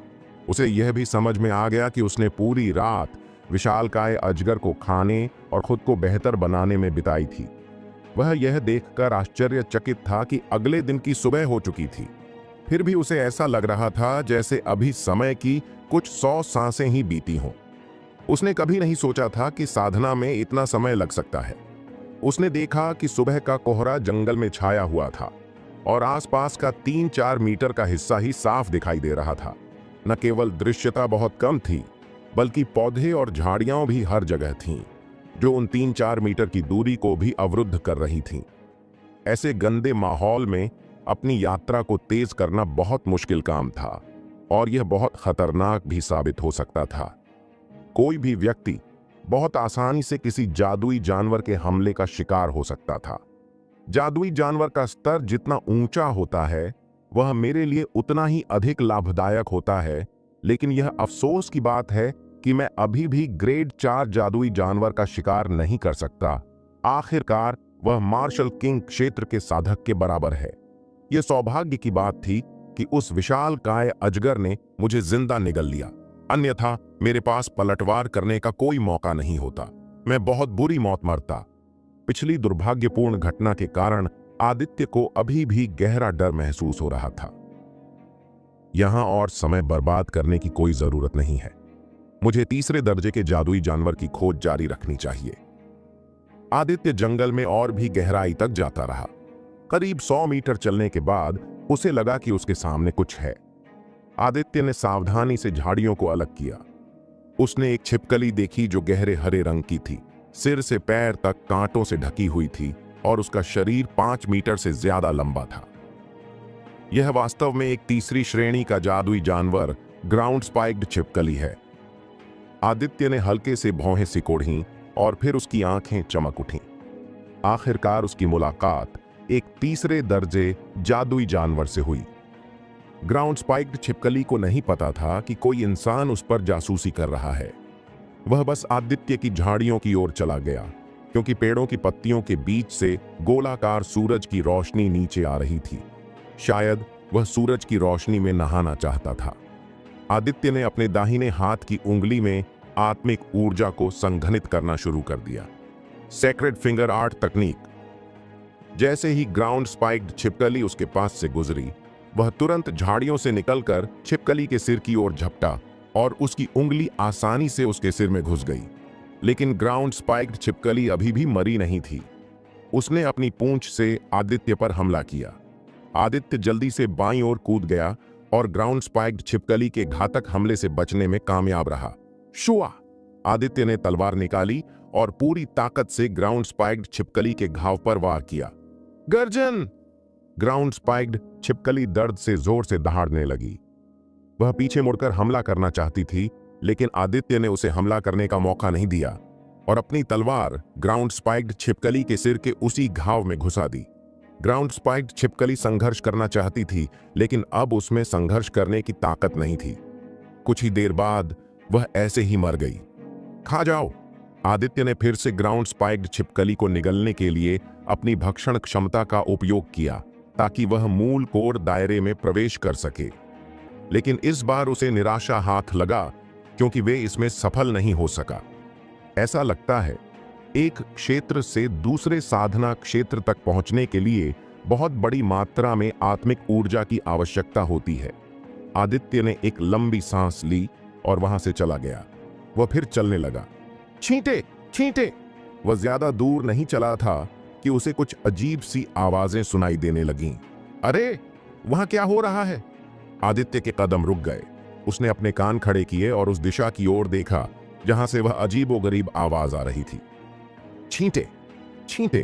उसे यह भी समझ में आ गया कि उसने पूरी रात विशालकाय अजगर को खाने और खुद को बेहतर बनाने में बिताई थी। वह यह देखकर आश्चर्यचकित था कि अगले दिन की सुबह हो चुकी थी, फिर भी उसे ऐसा लग रहा था जैसे अभी समय की कुछ 100 सांसें ही बीती हों। उसने कभी नहीं सोचा था कि साधना में इतना समय लग सकता है। उसने देखा कि सुबह का कोहरा जंगल में छाया हुआ था और आसपास का 3-4 मीटर का हिस्सा ही साफ दिखाई दे रहा था। न केवल दृश्यता बहुत कम थी, बल्कि पौधे और झाड़ियां भी हर जगह थीं, जो उन 3-4 मीटर की दूरी को भी अवरुद्ध कर रही थीं। ऐसे गंदे माहौल में अपनी यात्रा को तेज करना बहुत मुश्किल काम था और यह बहुत खतरनाक भी साबित हो सकता था। कोई भी व्यक्ति बहुत आसानी से किसी जादुई जानवर के हमले का शिकार हो सकता था। जादुई जानवर का स्तर जितना ऊंचा होता है, वह मेरे लिए उतना ही अधिक लाभदायक होता है, लेकिन यह अफसोस की बात है कि मैं अभी भी ग्रेड 4 जादुई जानवर का शिकार नहीं कर सकता। आखिरकार वह मार्शल किंग क्षेत्र के साधक के बराबर है। यह सौभाग्य की बात थी कि उस विशालकाय अजगर ने मुझे जिंदा निगल लिया, अन्यथा मेरे पास पलटवार करने का कोई मौका नहीं होता। मैं बहुत बुरी मौत मरता। पिछली दुर्भाग्यपूर्ण घटना के कारण आदित्य को अभी भी गहरा डर महसूस हो रहा था। यहां और समय बर्बाद करने की कोई जरूरत नहीं है। मुझे तीसरे दर्जे के जादुई जानवर की खोज जारी रखनी चाहिए। आदित्य जंगल में और भी गहराई तक जाता रहा। करीब 100 मीटर चलने के बाद उसे लगा कि उसके सामने कुछ है। आदित्य ने सावधानी से झाड़ियों को अलग किया। उसने एक छिपकली देखी जो गहरे हरे रंग की थी, सिर से पैर तक कांटों से ढकी हुई थी और उसका शरीर 5 मीटर से ज्यादा लंबा था। यह वास्तव में एक तीसरी श्रेणी का जादुई जानवर ग्राउंड स्पाइक्ड छिपकली है। आदित्य ने हल्के से भौहें सिकोड़ी और फिर उसकी आंखें चमक उठीं। आखिरकार उसकी मुलाकात एक तीसरे दर्जे जादुई जानवर से हुई। ग्राउंड स्पाइक्ड छिपकली को नहीं पता था कि कोई इंसान उस पर जासूसी कर रहा है। वह बस आदित्य की झाड़ियों की ओर चला गया। क्योंकि पेड़ों की पत्तियों के बीच से गोलाकार सूरज की रोशनी नीचे आ रही थी। शायद वह सूरज की रोशनी में नहाना चाहता था। आदित्य ने अपने दाहिने हाथ की उंगली में आत्मिक ऊर्जा को संघनित करना शुरू कर दिया। सेक्रेड फिंगर आर्ट तकनीक। जैसे ही ग्राउंड स्पाइक्ड छिपकली उसके पास से गुजरी, वह तुरंत झाड़ियों से निकलकर छिपकली के सिर की ओर झपटा और उसकी उंगली आसानी से उसके सिर में घुस गई। लेकिन ग्राउंड स्पाइक्ड छिपकली अभी भी मरी नहीं थी। उसने अपनी पूंछ से आदित्य पर हमला किया। आदित्य जल्दी से बाईं ओर कूद गया और ग्राउंड स्पाइक्ड छिपकली के घातक हमले से बचने में कामयाब रहा। शुआ! आदित्य ने तलवार निकाली और पूरी ताकत से ग्राउंड स्पाइक्ड छिपकली के घाव पर वार किया। गर्जन! ग्राउंड स्पाइक्ड छिपकली दर्द से जोर से दहाड़ने लगी। वह पीछे मुड़कर हमला करना चाहती थी, लेकिन आदित्य ने उसे हमला करने का मौका नहीं दिया और अपनी तलवार ग्राउंड स्पाइक्ड छिपकली के सिर के उसी घाव में घुसा दी। ग्राउंड स्पाइक्ड छिपकली संघर्ष करना चाहती थी, लेकिन अब उसमें संघर्ष करने की ताकत नहीं थी। कुछ ही देर बाद वह ऐसे ही मर गई। खा जाओ! आदित्य ने फिर से ग्राउंड स्पाइक्ड छिपकली को निगलने के लिए अपनी भक्षण क्षमता का उपयोग किया ताकि वह मूल कोर दायरे में प्रवेश कर सके। लेकिन इस बार उसे निराशा हाथ लगा, क्योंकि वे इसमें सफल नहीं हो सका। ऐसा लगता है एक क्षेत्र से दूसरे साधना क्षेत्र तक पहुंचने के लिए बहुत बड़ी मात्रा में आत्मिक ऊर्जा की आवश्यकता होती है। आदित्य ने एक लंबी सांस ली और वहां से चला गया। वह फिर चलने लगा। छींटे! छींटे! वह ज्यादा दूर नहीं चला था कि उसे कुछ अजीब सी आवाजें सुनाई देने लगीं। अरे, वहां क्या हो रहा है? आदित्य के कदम रुक गए। उसने अपने कान खड़े किए और उस दिशा की ओर देखा जहां से वह अजीबोगरीब आवाज आ रही थी। छींटे! छींटे!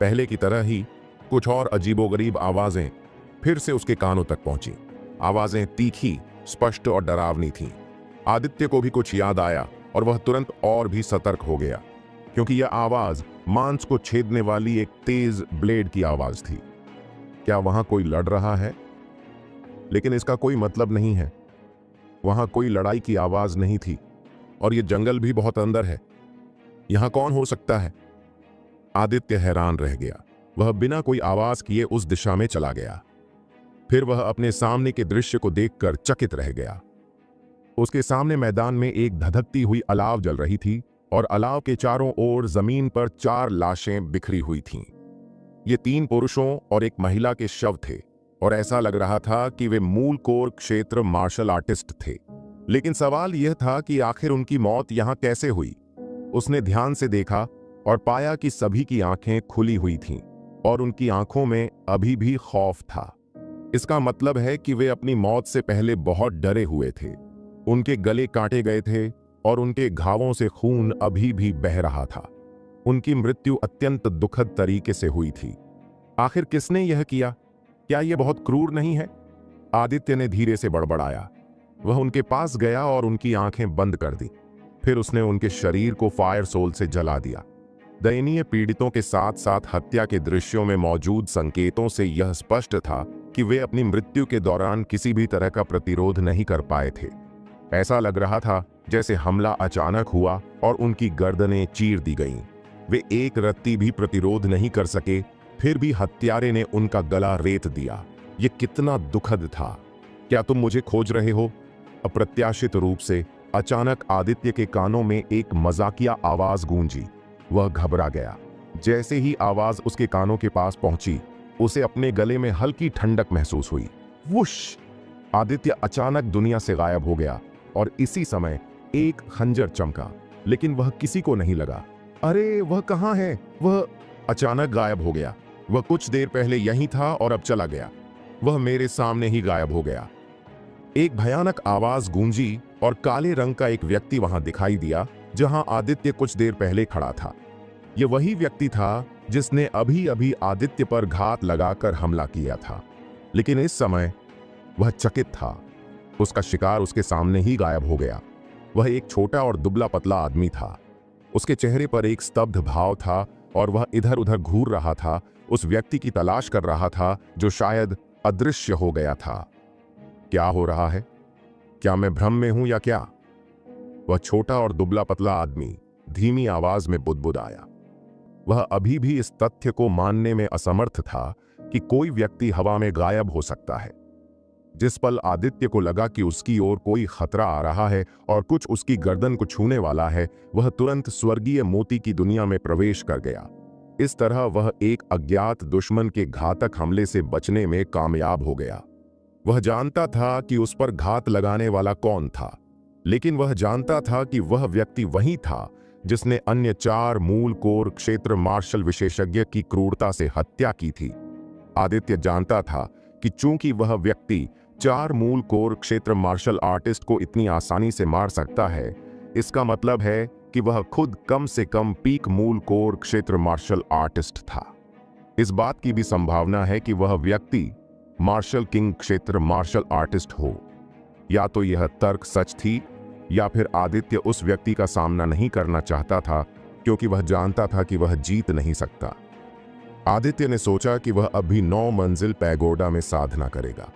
पहले की तरह ही कुछ और अजीबोगरीब आवाजें फिर से उसके कानों तक पहुंची। आवाजें तीखी, स्पष्ट और डरावनी थीं। आदित्य को भी कुछ याद आया और वह तुरंत और भी सतर्क हो गया, क्योंकि यह आवाज मांस को छेदने वाली एक तेज ब्लेड की आवाज थी। क्या वहां कोई लड़ रहा है? लेकिन इसका कोई मतलब नहीं है। वहां कोई लड़ाई की आवाज नहीं थी और यह जंगल भी बहुत अंदर है। यहां कौन हो सकता है? आदित्य हैरान रह गया। वह बिना कोई आवाज किए उस दिशा में चला गया। फिर वह अपने सामने के दृश्य को देखकर चकित रह गया। उसके सामने मैदान में एक धधकती हुई अलाव जल रही थी और अलाव के चारों ओर जमीन पर 4 लाशें बिखरी हुई थीं। ये 3 पुरुषों और एक महिला के शव थे और ऐसा लग रहा था कि वे मूल कोर क्षेत्र मार्शल आर्टिस्ट थे। लेकिन सवाल यह था कि आखिर उनकी मौत यहां कैसे हुई? उसने ध्यान से देखा और पाया कि सभी की आंखें खुली हुई थीं और उनकी आंखों में अभी भी खौफ था। इसका मतलब है कि वे अपनी मौत से पहले बहुत डरे हुए थे। उनके गले काटे गए थे और उनके घावों से खून अभी भी बह रहा था। उनकी मृत्यु अत्यंत दुखद तरीके से हुई थी। आखिर किसने यह किया? क्या यह बहुत क्रूर नहीं है? आदित्य ने धीरे से बड़बड़ाया। वह उनके पास गया और उनकी आंखें बंद कर दी। फिर उसने उनके शरीर को फायर सोल से जला दिया। दयनीय पीड़ितों के साथ साथ हत्या के दृश्यों में मौजूद संकेतों से यह स्पष्ट था कि वे अपनी मृत्यु के दौरान किसी भी तरह का प्रतिरोध नहीं कर पाए थे। ऐसा लग रहा था जैसे हमला अचानक हुआ और उनकी गर्दनें चीर दी गईं। वे एक रत्ती भी प्रतिरोध नहीं कर सके, फिर भी हत्यारे ने उनका गला रेत दिया। ये कितना दुखद था। क्या तुम मुझे खोज रहे हो? अप्रत्याशित रूप से अचानक आदित्य के कानों में एक मजाकिया आवाज गूंजी। वह घबरा गया। जैसे ही आवाज उसके कानों के पास पहुंची, उसे अपने गले में हल्की ठंडक महसूस हुई। वुश! आदित्य अचानक दुनिया से गायब हो गया और इसी समय एक खंजर चमका, लेकिन वह किसी को नहीं लगा। अरे, वह कहाँ है? वह अचानक गायब हो गया। वह कुछ देर पहले यहीं था और अब चला गया। वह मेरे सामने ही गायब हो गया। एक भयानक आवाज गूंजी और काले रंग का एक व्यक्ति वहां दिखाई दिया जहां आदित्य कुछ देर पहले खड़ा था। यह वही व्यक्ति था जिसने अभी अभी आदित्य पर घात लगाकर हमला किया था, लेकिन इस समय वह चकित था। उसका शिकार उसके सामने ही गायब हो गया। वह एक छोटा और दुबला पतला आदमी था। उसके चेहरे पर एक स्तब्ध भाव था और वह इधर उधर घूर रहा था, उस व्यक्ति की तलाश कर रहा था जो शायद अदृश्य हो गया था। क्या हो रहा है? क्या मैं भ्रम में हूं या क्या? वह छोटा और दुबला पतला आदमी धीमी आवाज में बुदबुदाया। वह अभी भी इस तथ्य को मानने में असमर्थ था कि कोई व्यक्ति हवा में गायब हो सकता है। जिस पल आदित्य को लगा कि उसकी ओर कोई खतरा आ रहा है और कुछ उसकी गर्दन को छूने वाला है, वह तुरंत स्वर्गीय मोती की दुनिया में प्रवेश कर गया। इस तरह वह एक अज्ञात दुश्मन के घातक हमले से बचने में कामयाब हो गया। वह जानता था कि उस पर घात लगाने वाला कौन था, लेकिन वह जानता था कि वह व्यक्ति वही था जिसने अन्य 4 मूल कोर क्षेत्र मार्शल विशेषज्ञ की क्रूरता से हत्या की थी। आदित्य जानता था कि चूंकि वह व्यक्ति 4 मूल कोर क्षेत्र मार्शल आर्टिस्ट को इतनी आसानी से मार सकता है, इसका मतलब है कि वह खुद कम से कम पीक मूल कोर क्षेत्र मार्शल आर्टिस्ट था। इस बात की भी संभावना है कि वह व्यक्ति मार्शल किंग क्षेत्र मार्शल आर्टिस्ट हो। या तो यह तर्क सच थी, या फिर आदित्य उस व्यक्ति का सामना नहीं करना चाहता था क्योंकि वह जानता था कि वह जीत नहीं सकता। आदित्य ने सोचा कि वह अभी 9 मंजिल पैगोडा में साधना करेगा।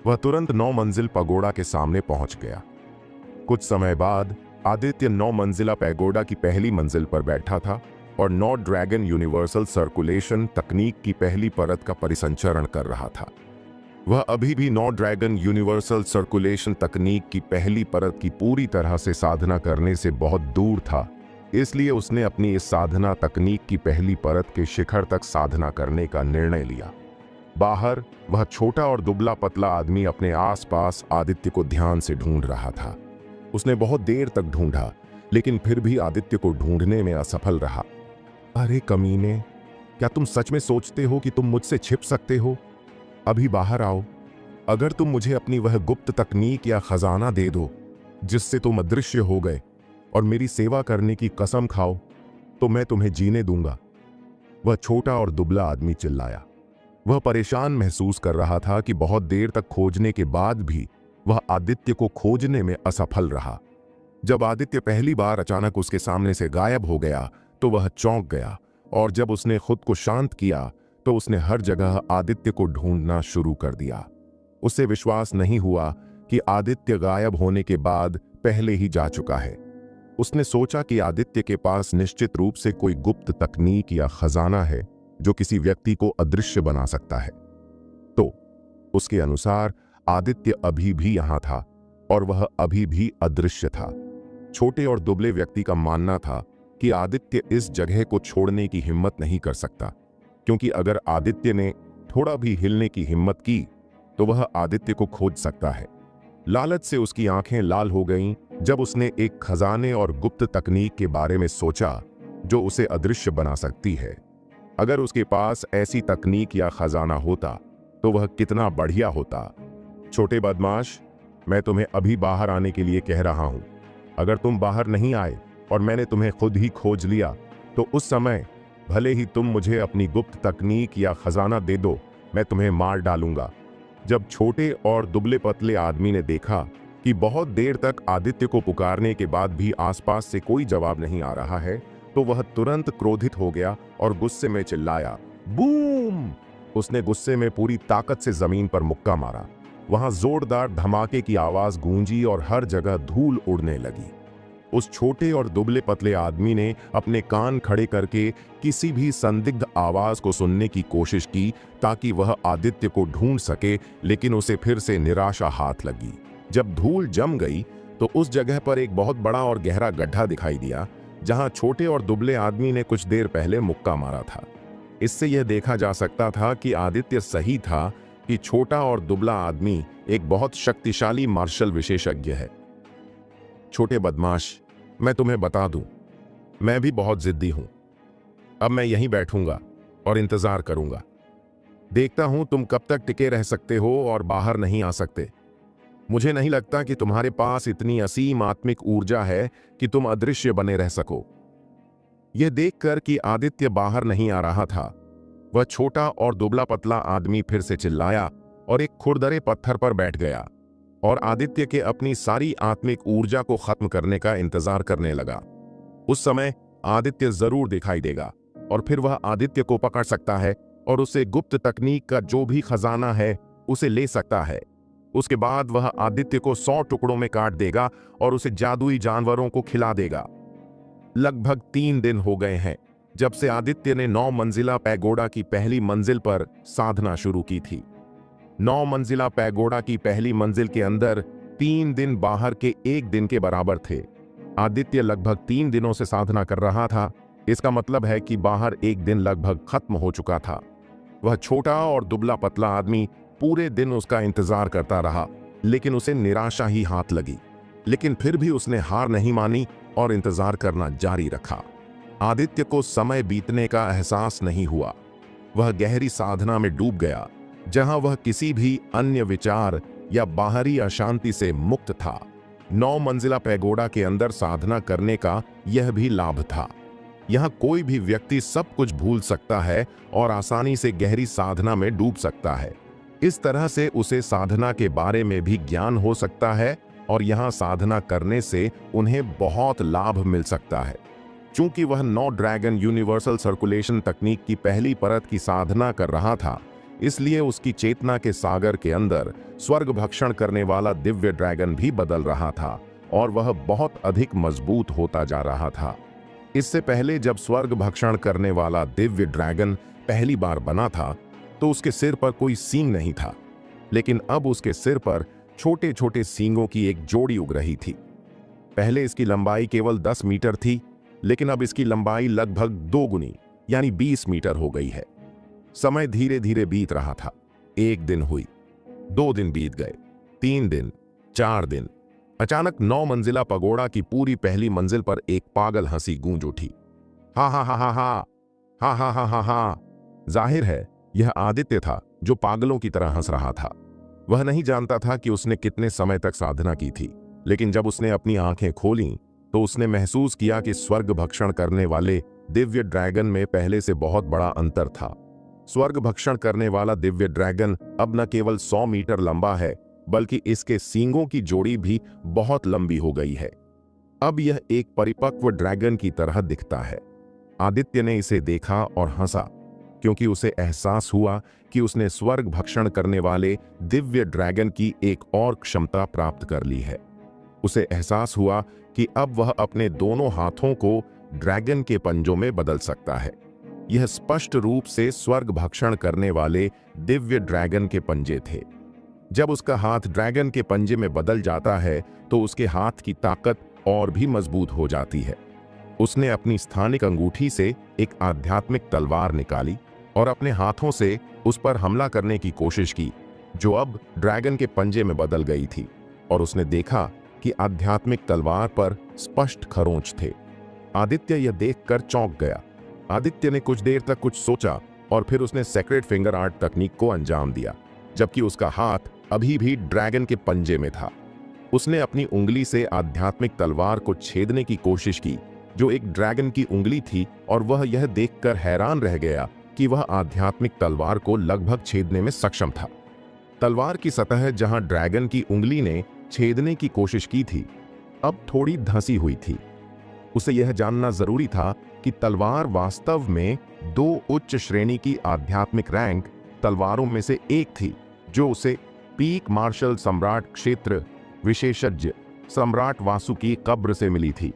वह तुरंत 9 मंजिल पगोड़ा के सामने पहुंच गया। कुछ समय बाद आदित्य 9 मंजिला पैगोडा की पहली मंजिल पर बैठा था और 9 ड्रैगन यूनिवर्सल सर्कुलेशन तकनीक की पहली परत का परिसंचरण कर रहा था। वह अभी भी 9 ड्रैगन यूनिवर्सल सर्कुलेशन तकनीक की पहली परत की पूरी तरह से साधना करने से बहुत दूर था, इसलिए उसने अपनी इस साधना तकनीक की पहली परत के शिखर तक साधना करने का निर्णय लिया। बाहर वह छोटा और दुबला पतला आदमी अपने आसपास आदित्य को ध्यान से ढूंढ रहा था। उसने बहुत देर तक ढूंढा, लेकिन फिर भी आदित्य को ढूंढने में असफल रहा। अरे कमीने, क्या तुम सच में सोचते हो कि तुम मुझसे छिप सकते हो? अभी बाहर आओ। अगर तुम मुझे अपनी वह गुप्त तकनीक या खजाना दे दो जिससे तुम अदृश्य हो गए और मेरी सेवा करने की कसम खाओ, तो मैं तुम्हें जीने दूंगा। वह छोटा और दुबला आदमी चिल्लाया। वह परेशान महसूस कर रहा था कि बहुत देर तक खोजने के बाद भी वह आदित्य को खोजने में असफल रहा। जब आदित्य पहली बार अचानक उसके सामने से गायब हो गया तो वह चौंक गया, और जब उसने खुद को शांत किया तो उसने हर जगह आदित्य को ढूंढना शुरू कर दिया। उसे विश्वास नहीं हुआ कि आदित्य गायब होने के बाद पहले ही जा चुका है। उसने सोचा कि आदित्य के पास निश्चित रूप से कोई गुप्त तकनीक या खजाना है जो किसी व्यक्ति को अदृश्य बना सकता है। तो उसके अनुसार आदित्य अभी भी यहां था और वह अभी भी अदृश्य था। छोटे और दुबले व्यक्ति का मानना था कि आदित्य इस जगह को छोड़ने की हिम्मत नहीं कर सकता, क्योंकि अगर आदित्य ने थोड़ा भी हिलने की हिम्मत की तो वह आदित्य को खोज सकता है। लालच से उसकी आंखें लाल हो गईं जब उसने एक खजाने और गुप्त तकनीक के बारे में सोचा जो उसे अदृश्य बना सकती है। अगर उसके पास ऐसी तकनीक या खजाना होता तो वह कितना बढ़िया होता। छोटे बदमाश, मैं तुम्हें अभी बाहर आने के लिए कह रहा हूं। अगर तुम बाहर नहीं आए और मैंने तुम्हें खुद ही खोज लिया तो उस समय भले ही तुम मुझे अपनी गुप्त तकनीक या खजाना दे दो, मैं तुम्हें मार डालूंगा। जब छोटे और दुबले पतले आदमी ने देखा कि बहुत देर तक आदित्य को पुकारने के बाद भी आसपास से कोई जवाब नहीं आ रहा है, तो वह तुरंत क्रोधित हो गया और गुस्से में चिल्लाया, बूम! उसने गुस्से में पूरी ताकत से जमीन पर मुक्का मारा। वहां जोरदार धमाके की आवाज गूंजी और हर जगह धूल उड़ने लगी। उस छोटे और दुबले पतले आदमी ने अपने कान खड़े करके किसी भी संदिग्ध आवाज को सुनने की कोशिश की ताकि वह आदित्य को ढूंढ सके, लेकिन उसे फिर से निराशा हाथ लगी। जब धूल जम गई तो उस जगह पर एक बहुत बड़ा और गहरा गड्ढा दिखाई दिया जहां छोटे और दुबले आदमी ने कुछ देर पहले मुक्का मारा था। इससे यह देखा जा सकता था कि आदित्य सही था कि छोटा और दुबला आदमी एक बहुत शक्तिशाली मार्शल विशेषज्ञ है। छोटे बदमाश, मैं तुम्हें बता दूं, मैं भी बहुत जिद्दी हूं। अब मैं यहीं बैठूंगा और इंतजार करूंगा। देखता हूं तुम कब तक टिके रह सकते हो और बाहर नहीं आ सकते। मुझे नहीं लगता कि तुम्हारे पास इतनी असीम आत्मिक ऊर्जा है कि तुम अदृश्य बने रह सको। यह देखकर कि आदित्य बाहर नहीं आ रहा था, वह छोटा और दुबला पतला आदमी फिर से चिल्लाया और एक खुरदरे पत्थर पर बैठ गया और आदित्य के अपनी सारी आत्मिक ऊर्जा को खत्म करने का इंतजार करने लगा। उस समय आदित्य जरूर दिखाई देगा और फिर वह आदित्य को पकड़ सकता है और उसे गुप्त तकनीक का जो भी खजाना है उसे ले सकता है। उसके बाद वह आदित्य को 100 टुकड़ों में काट देगा और उसे जादुई जानवरों को खिला देगा। लगभग 3 दिन हो गए हैं जब से आदित्य ने 9 मंजिला पैगोडा की पहली मंजिल पर साधना शुरू की थी। 9 मंजिला पैगोडा की पहली मंजिल के अंदर 3 दिन बाहर के 1 दिन के बराबर थे। आदित्य लगभग 3 दिनों से साधना कर रहा था। इसका मतलब है कि बाहर 1 दिन लगभग खत्म हो चुका था। वह छोटा और दुबला पतला आदमी पूरे दिन उसका इंतजार करता रहा, लेकिन उसे निराशा ही हाथ लगी। लेकिन फिर भी उसने हार नहीं मानी और इंतजार करना जारी रखा। आदित्य को समय बीतने का एहसास नहीं हुआ। वह गहरी साधना में डूब गया, जहां वह किसी भी अन्य विचार या बाहरी अशांति से मुक्त था। 9 मंजिला पैगोडा के अंदर साधना करने का यह भी लाभ था। यहां कोई भी व्यक्ति सब कुछ भूल सकता है और आसानी से गहरी साधना में डूब सकता है। इस तरह से उसे साधना के बारे में भी ज्ञान हो सकता है और यहां साधना करने से उन्हें बहुत लाभ मिल सकता है। चूंकि वह 9 ड्रैगन यूनिवर्सल सर्कुलेशन तकनीक की पहली परत की साधना कर रहा था, इसलिए उसकी चेतना के सागर के अंदर स्वर्ग भक्षण करने वाला दिव्य ड्रैगन भी बदल रहा था और वह बहुत अधिक मजबूत होता जा रहा था। इससे पहले जब स्वर्ग भक्षण करने वाला दिव्य ड्रैगन पहली बार बना था तो उसके सिर पर कोई सींग नहीं था, लेकिन अब उसके सिर पर छोटे छोटे सींगों की एक जोड़ी उग रही थी। पहले इसकी लंबाई केवल 10 मीटर थी, लेकिन अब इसकी लंबाई लगभग 2 गुनी यानी 20 मीटर हो गई है। समय धीरे धीरे बीत रहा था। 1 दिन हुई, 2 दिन बीत गए, 3 दिन, 4 दिन। अचानक 9 मंजिला पगोड़ा की पूरी पहली मंजिल पर एक पागल हंसी गूंज उठी। हा हा हा हा हा हा हा हा हा हा। जाहिर है यह आदित्य था जो पागलों की तरह हंस रहा था। वह नहीं जानता था कि उसने कितने समय तक साधना की थी, लेकिन जब उसने अपनी आंखें खोलीं तो उसने महसूस किया कि स्वर्ग भक्षण करने वाले दिव्य ड्रैगन में पहले से बहुत बड़ा अंतर था। स्वर्ग भक्षण करने वाला दिव्य ड्रैगन अब न केवल 100 मीटर लंबा है, बल्कि इसके सींगों की जोड़ी भी बहुत लंबी हो गई है। अब यह एक परिपक्व ड्रैगन की तरह दिखता है। आदित्य ने इसे देखा और हंसा, क्योंकि उसे एहसास हुआ कि उसने स्वर्ग भक्षण करने वाले दिव्य ड्रैगन की एक और क्षमता प्राप्त कर ली है। उसे एहसास हुआ कि अब वह अपने दोनों हाथों को ड्रैगन के पंजों में बदल सकता है। यह स्पष्ट रूप से स्वर्ग भक्षण करने वाले दिव्य ड्रैगन के पंजे थे। जब उसका हाथ ड्रैगन के पंजे में बदल जाता है तो उसके हाथ की ताकत और भी मजबूत हो जाती है। उसने अपनी स्थानिक अंगूठी से एक आध्यात्मिक तलवार निकाली और अपने हाथों से उस पर हमला करने की कोशिश की, जो अब ड्रैगन के पंजे में बदल गई थी। और उसने देखा कि आध्यात्मिक तलवार पर स्पष्ट खरोंच थे। आदित्य यह देखकर चौंक गया। आदित्य ने कुछ देर तक कुछ सोचा और फिर उसने सेक्रेट फिंगर आर्ट तकनीक को अंजाम दिया, जबकि उसका हाथ अभी भी ड्रैगन के पंजे में था। उसने अपनी उंगली से आध्यात्मिक तलवार को छेदने की कोशिश की, जो एक ड्रैगन की उंगली थी, और वह यह देखकर हैरान रह गया कि वह आध्यात्मिक तलवार को लगभग छेदने में सक्षम था। तलवार की सतह जहां ड्रैगन की उंगली ने छेदने की कोशिश की थी, अब थोड़ी धंसी हुई थी। उसे यह जानना जरूरी था कि तलवार वास्तव में 2 उच्च श्रेणी की आध्यात्मिक रैंक तलवारों में से एक थी, जो उसे पीक मार्शल सम्राट क्षेत्र विशेषज्ञ सम्राट वासु की कब्र से मिली थी।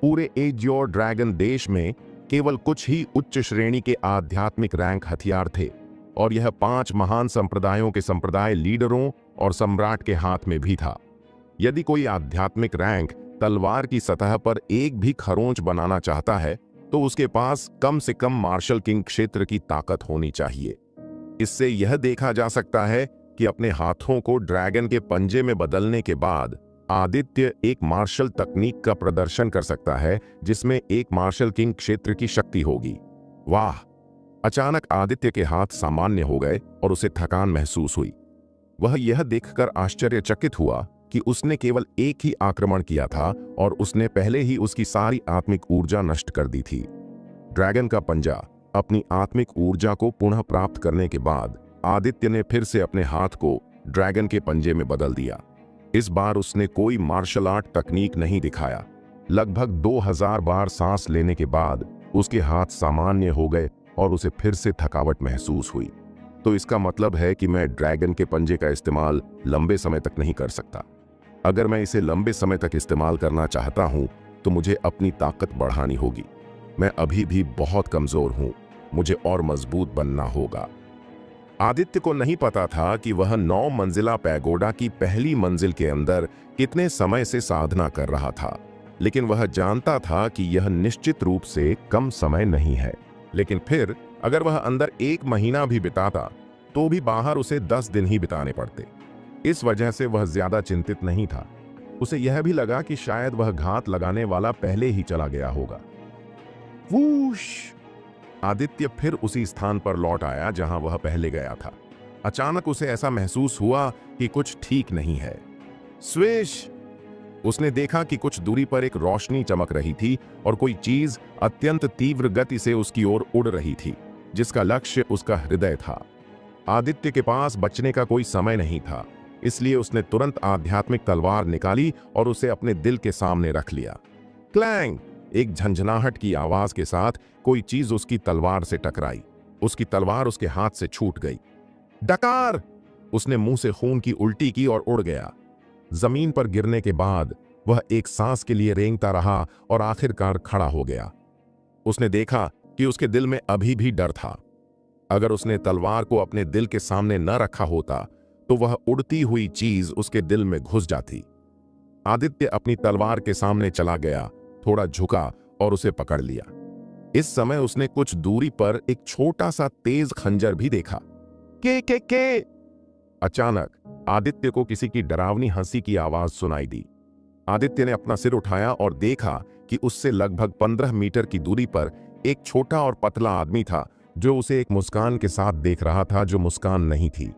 पूरे एज्योर ड्रैगन देश में केवल कुछ ही उच्च श्रेणी के आध्यात्मिक रैंक हथियार थे, और यह 5 महान संप्रदायों के संप्रदाय लीडरों और सम्राट के हाथ में भी था। यदि कोई आध्यात्मिक रैंक तलवार की सतह पर एक भी खरोंच बनाना चाहता है, तो उसके पास कम से कम मार्शल किंग क्षेत्र की ताकत होनी चाहिए। इससे यह देखा जा सकता है कि अपने हाथों को ड्रैगन के पंजे में बदलने के बाद आदित्य एक मार्शल तकनीक का प्रदर्शन कर सकता है, जिसमें एक मार्शल किंग क्षेत्र की शक्ति होगी। वाह! अचानक आदित्य के हाथ सामान्य हो गए और उसे थकान महसूस हुई। वह यह देखकर आश्चर्यचकित हुआ कि उसने केवल एक ही आक्रमण किया था और उसने पहले ही उसकी सारी आत्मिक ऊर्जा नष्ट कर दी थी। ड्रैगन का पंजा अपनी आत्मिक ऊर्जा को पुनः प्राप्त करने के बाद आदित्य ने फिर से अपने हाथ को ड्रैगन के पंजे में बदल दिया। इस बार उसने कोई मार्शल आर्ट तकनीक नहीं दिखाया। लगभग 2000 बार सांस लेने के बाद उसके हाथ सामान्य हो गए और उसे फिर से थकावट महसूस हुई। तो इसका मतलब है कि मैं ड्रैगन के पंजे का इस्तेमाल लंबे समय तक नहीं कर सकता। अगर मैं इसे लंबे समय तक इस्तेमाल करना चाहता हूं तो मुझे अपनी ताकत बढ़ानी होगी। मैं अभी भी बहुत कमजोर हूं, मुझे और मजबूत बनना होगा। आदित्य को नहीं पता था कि वह 9 मंजिला पैगोडा की पहली मंजिल के अंदर कितने समय से साधना कर रहा था, लेकिन वह जानता था कि यह निश्चित रूप से कम समय नहीं है। लेकिन फिर अगर वह अंदर 1 महीना भी बिताता तो भी बाहर उसे 10 दिन ही बिताने पड़ते। इस वजह से वह ज्यादा चिंतित नहीं था। उसे यह भी लगा कि शायद वह घात लगाने वाला पहले ही चला गया होगा। वूश! आदित्य फिर उसी स्थान पर लौट आया जहां वह पहले गया था। अचानक उसे ऐसा महसूस हुआ कि कुछ ठीक नहीं है। स्विश! उसने देखा कि कुछ दूरी पर एक रोशनी चमक रही थी और कोई चीज अत्यंत तीव्र गति से उसकी ओर उड़ रही थी, जिसका लक्ष्य उसका हृदय था। आदित्य के पास बचने का कोई समय नहीं था, इसलिए उसने तुरंत आध्यात्मिक तलवार निकाली और उसे अपने दिल के सामने रख लिया। क्लैंग! एक झंझनाहट की आवाज के साथ कोई चीज उसकी तलवार से टकराई। उसकी तलवार उसके हाथ से छूट गई। डकार! उसने मुंह से खून की उल्टी की और उड़ गया। जमीन पर गिरने के बाद वह एक सांस के लिए रेंगता रहा और आखिरकार खड़ा हो गया। उसने देखा कि उसके दिल में अभी भी डर था। अगर उसने तलवार को अपने दिल के सामने न रखा होता तो वह उड़ती हुई चीज उसके दिल में घुस जाती। आदित्य अपनी तलवार के सामने चला गया, थोड़ा झुका और उसे पकड़ लिया। इस समय उसने कुछ दूरी पर एक छोटा सा तेज खंजर भी देखा। के! अचानक आदित्य को किसी की डरावनी हंसी की आवाज सुनाई दी। आदित्य ने अपना सिर उठाया और देखा कि उससे लगभग 15 मीटर की दूरी पर एक छोटा और पतला आदमी था जो उसे एक मुस्कान के साथ देख रहा था, जो मुस्कान नहीं थी।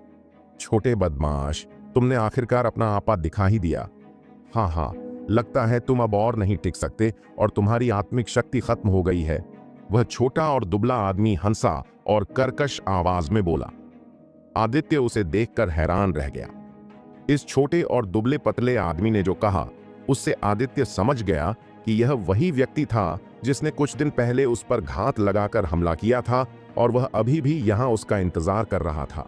छोटे बदमाश, तुमने आखिरकार अपना आपा दिखा ही दिया। हाँ, लगता है तुम अब और नहीं टिक सकते और तुम्हारी आत्मिक शक्ति खत्म हो गई है। वह छोटा और दुबला आदमी हंसा और कर्कश आवाज में बोला। आदित्य उसे देखकर हैरान रह गया। इस छोटे और दुबले पतले आदमी ने जो कहा, उससे आदित्य समझ गया कि यह वही व्यक्ति था जिसने कुछ दिन पहले उस पर घात लगाकर हमला किया था और वह अभी भी यहां उसका इंतजार कर रहा था।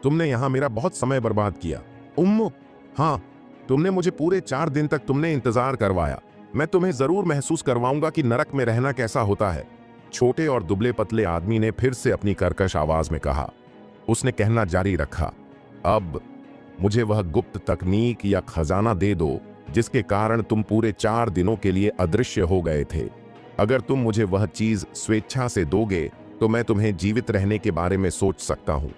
तुमने यहां मेरा बहुत समय बर्बाद किया, उम्मु। हाँ, तुमने मुझे पूरे 4 दिन तक तुमने इंतजार करवाया। मैं तुम्हें जरूर महसूस करवाऊंगा कि नरक में रहना कैसा होता है। छोटे और दुबले पतले आदमी ने फिर से अपनी कर्कश आवाज में कहा। उसने कहना जारी रखा, अब मुझे वह गुप्त तकनीक या खजाना दे दो जिसके कारण तुम पूरे 4 दिनों के लिए अदृश्य हो गए थे। अगर तुम मुझे वह चीज स्वेच्छा से दोगे तो मैं तुम्हें जीवित रहने के बारे में सोच सकता हूं।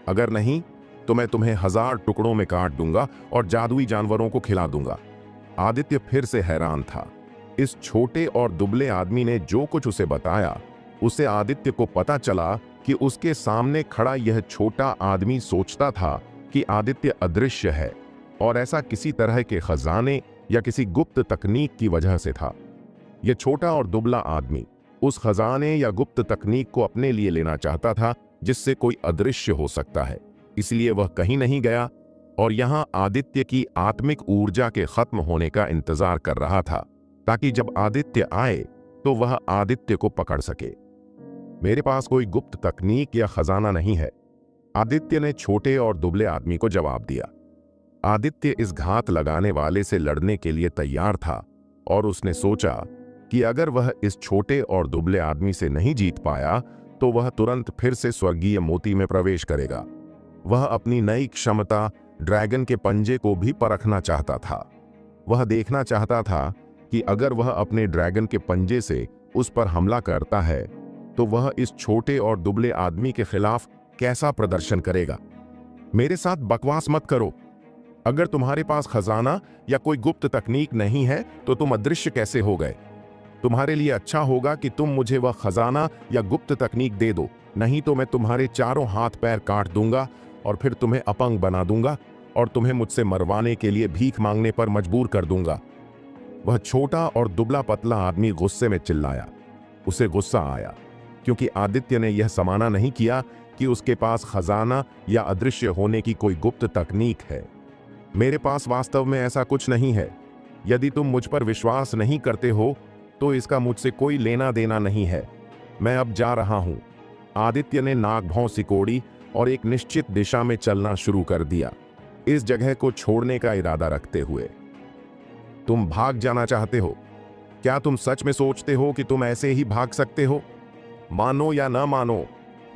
अगर नहीं तो मैं तुम्हें 1000 टुकड़ों में काट दूंगा और जादुई जानवरों को खिला दूंगा। आदित्य फिर से हैरान था। इस छोटे और दुबले आदमी ने जो कुछ उसे बताया, उसे आदित्य को पता चला कि उसके सामने खड़ा यह छोटा आदमी सोचता था कि आदित्य अदृश्य है और ऐसा किसी तरह के खजाने या किसी गुप्त तकनीक की वजह से था। यह छोटा और दुबला आदमी उस खजाने या गुप्त तकनीक को अपने लिए लेना चाहता था जिससे कोई अदृश्य हो सकता है। इसलिए वह कहीं नहीं गया और यहां आदित्य की आत्मिक ऊर्जा के खत्म होने का इंतजार कर रहा था, ताकि जब आदित्य आए तो वह आदित्य को पकड़ सके। मेरे पास कोई गुप्त तकनीक या खजाना नहीं है, आदित्य ने छोटे और दुबले आदमी को जवाब दिया। आदित्य इस घात लगाने वाले से लड़ने के लिए तैयार था और उसने सोचा कि अगर वह इस छोटे और दुबले आदमी से नहीं जीत पाया तो वह तुरंत फिर से स्वर्गीय मोती में प्रवेश करेगा। वह अपनी नई क्षमता ड्रैगन के पंजे को भी परखना चाहता था। वह देखना चाहता था कि अगर वह अपने ड्रैगन के पंजे से उस पर हमला करता है तो वह इस छोटे और दुबले आदमी के खिलाफ कैसा प्रदर्शन करेगा। मेरे साथ बकवास मत करो। अगर तुम्हारे पास खजाना या कोई गुप्त तकनीक नहीं है तो तुम अदृश्य कैसे हो गए। तुम्हारे लिए अच्छा होगा कि तुम मुझे वह खजाना या गुप्त तकनीक दे दो, नहीं तो मैं तुम्हारे चारों हाथ पैर काट दूंगा और फिर तुम्हें अपंग बना दूंगा और तुम्हें मुझसे मरवाने के लिए भीख मांगने पर मजबूर कर दूंगा। वह छोटा और दुबला पतला आदमी गुस्से में चिल्लाया। उसे गुस्सा आया क्योंकि आदित्य ने यह समाना नहीं किया कि उसके पास खजाना या अदृश्य होने की कोई गुप्त तकनीक है। मेरे पास वास्तव में ऐसा कुछ नहीं है। यदि तुम मुझ पर विश्वास नहीं करते हो तो इसका मुझसे कोई लेना देना नहीं है। मैं अब जा रहा हूं। आदित्य ने नाक भौं सिकोड़ी और एक निश्चित दिशा में चलना शुरू कर दिया, इस जगह को छोड़ने का इरादा रखते हुए। तुम भाग जाना चाहते हो? क्या तुम सच में सोचते हो कि तुम ऐसे ही भाग सकते हो? मानो या न मानो,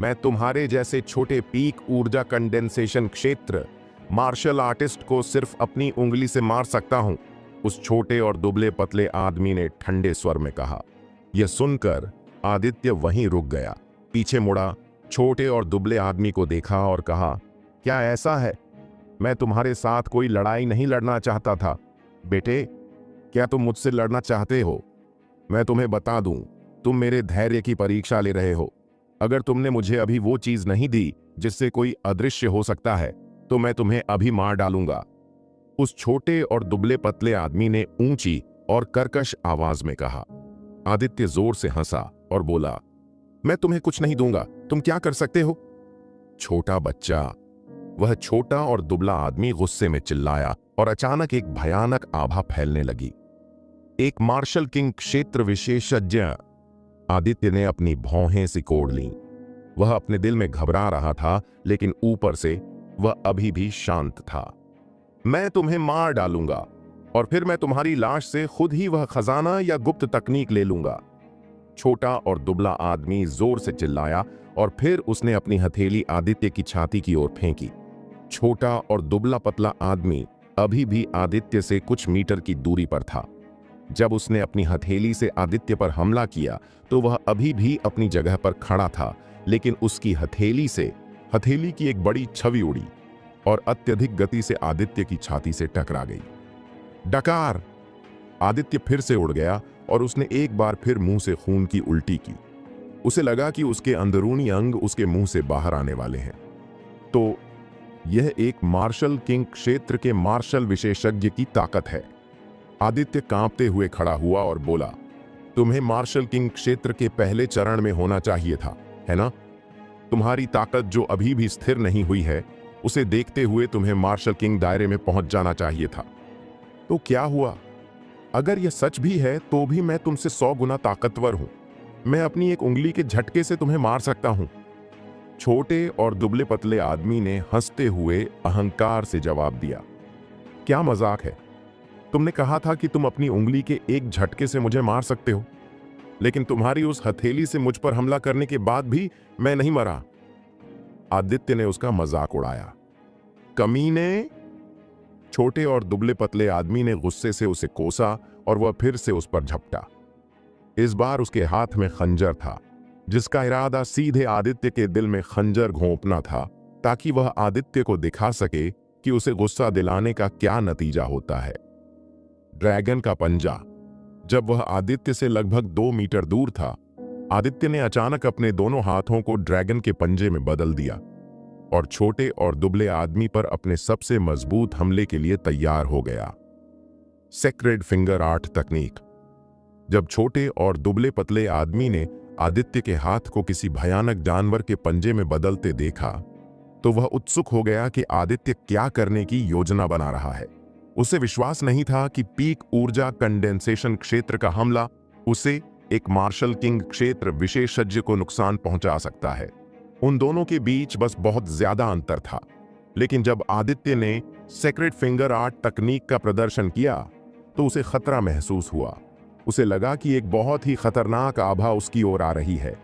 मैं तुम्हारे जैसे छोटे पीक ऊर्जा कंडेंसेशन क्षेत्र मार्शल आर्टिस्ट को सिर्फ अपनी उंगली से मार सकता हूं, उस छोटे और दुबले पतले आदमी ने ठंडे स्वर में कहा। यह सुनकर आदित्य वहीं रुक गया, पीछे मुड़ा, छोटे और दुबले आदमी को देखा और कहा, क्या ऐसा है? मैं तुम्हारे साथ कोई लड़ाई नहीं लड़ना चाहता था। बेटे, क्या तुम मुझसे लड़ना चाहते हो? मैं तुम्हें बता दूं, तुम मेरे धैर्य की परीक्षा ले रहे हो। अगर तुमने मुझे अभी वो चीज नहीं दी जिससे कोई अदृश्य हो सकता है, तो मैं तुम्हें अभी मार डालूंगा। उस छोटे और दुबले पतले आदमी ने ऊंची और कर्कश आवाज में कहा। आदित्य जोर से हंसा और बोला, मैं तुम्हें कुछ नहीं दूंगा, तुम क्या कर सकते हो? छोटा बच्चा, वह छोटा और दुबला आदमी गुस्से में चिल्लाया और अचानक एक भयानक आभा फैलने लगी। एक मार्शल किंग क्षेत्र विशेषज्ञ। आदित्य ने अपनी भौहें सिकोड़ लीं। वह अपने दिल में घबरा रहा था, लेकिन ऊपर से वह अभी भी शांत था। मैं तुम्हें मार डालूंगा और फिर मैं तुम्हारी लाश से खुद ही वह खजाना या गुप्त तकनीक ले लूंगा। छोटा और दुबला आदमी जोर से चिल्लाया और फिर उसने अपनी हथेली आदित्य की छाती की ओर फेंकी। छोटा और दुबला पतला आदमी अभी भी आदित्य से कुछ मीटर की दूरी पर था। जब उसने अपनी हथेली से आदित्य पर हमला किया तो वह अभी भी अपनी जगह पर खड़ा था, लेकिन उसकी हथेली की एक बड़ी छवि उड़ी और अत्यधिक गति से आदित्य की छाती से टकरा गई। डकार! आदित्य फिर से उड़ गया और उसने एक बार फिर मुंह से खून की उल्टी की। उसे लगा कि उसके अंदरूनी अंग उसके मुंह से बाहर आने वाले हैं। तो यह एक मार्शल किंग क्षेत्र के मार्शल विशेषज्ञ की ताकत है। आदित्य कांपते हुए खड़ा हुआ और बोला, तुम्हें मार्शल किंग क्षेत्र के पहले चरण में होना चाहिए था, है ना? तुम्हारी ताकत जो अभी भी स्थिर नहीं हुई है, उसे देखते हुए तुम्हें मार्शल किंग दायरे में पहुंच जाना चाहिए था। तो क्या हुआ? अगर यह सच भी है तो भी मैं तुमसे 100 गुना ताकतवर हूं। मैं अपनी एक उंगली के झटके से तुम्हें मार सकता हूं। छोटे और दुबले पतले आदमी ने हंसते हुए अहंकार से जवाब दिया, क्या मजाक है? तुमने कहा था कि तुम अपनी उंगली के एक झटके से मुझे मार सकते हो, लेकिन तुम्हारी उस हथेली से मुझ पर हमला करने के बाद भी मैं नहीं मरा। आदित्य ने उसका मजाक उड़ाया। कमीने! छोटे और दुबले पतले आदमी ने गुस्से से उसे कोसा और वह फिर से उस पर झपटा। इस बार उसके हाथ में खंजर था, जिसका इरादा सीधे आदित्य के दिल में खंजर घोंपना था, ताकि वह आदित्य को दिखा सके कि उसे गुस्सा दिलाने का क्या नतीजा होता है। ड्रैगन का पंजा। जब वह आदित्य से लगभग 2 मीटर दूर था, आदित्य ने अचानक अपने दोनों हाथों को ड्रैगन के पंजे में बदल दिया और छोटे और दुबले आदमी पर अपने सबसे मजबूत हमले के लिए तैयार हो गया। सेक्रेड फिंगर आर्ट तकनीक। जब छोटे और दुबले पतले आदमी ने आदित्य के हाथ को किसी भयानक जानवर के पंजे में बदलते देखा, तो वह उत्सुक हो गया कि आदित्य क्या करने की योजना बना रहा है। उसे विश्वास नहीं था कि पीक ऊर्जा कंडेंसेशन क्षेत्र का हमला उसे एक मार्शल किंग क्षेत्र विशेषज्ञ को नुकसान पहुंचा सकता है। उन दोनों के बीच बस बहुत ज्यादा अंतर था। लेकिन जब आदित्य ने सेक्रेड फिंगर आर्ट तकनीक का प्रदर्शन किया तो उसे खतरा महसूस हुआ। उसे लगा कि एक बहुत ही खतरनाक आभा उसकी ओर आ रही है।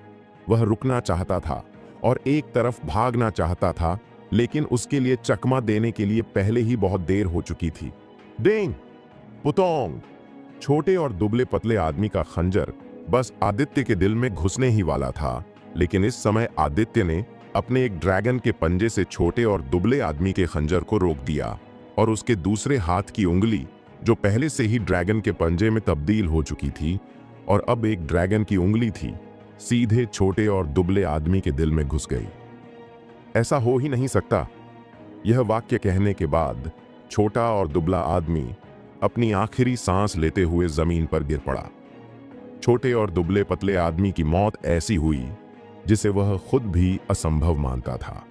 वह रुकना चाहता था और एक तरफ भागना चाहता था, लेकिन उसके लिए चकमा देने के लिए पहले ही बहुत देर हो चुकी थी। डेंग! पुतोंग! छोटे और दुबले पतले आदमी का खंजर बस आदित्य के दिल में घुसने ही वाला था, लेकिन इस समय आदित्य ने अपने एक ड्रैगन के पंजे से छोटे और दुबले आदमी के खंजर को रोक दिया और उसके दूसरे हाथ की उंगली, जो पहले से ही ड्रैगन के पंजे में तब्दील हो चुकी थी और अब एक ड्रैगन की उंगली थी, सीधे छोटे और दुबले आदमी के दिल में घुस गई। ऐसा हो ही नहीं सकता। यह वाक्य कहने के बाद छोटा और दुबला आदमी अपनी आखिरी सांस लेते हुए जमीन पर गिर पड़ा। छोटे और दुबले पतले आदमी की मौत ऐसी हुई जिसे वह खुद भी असंभव मानता था।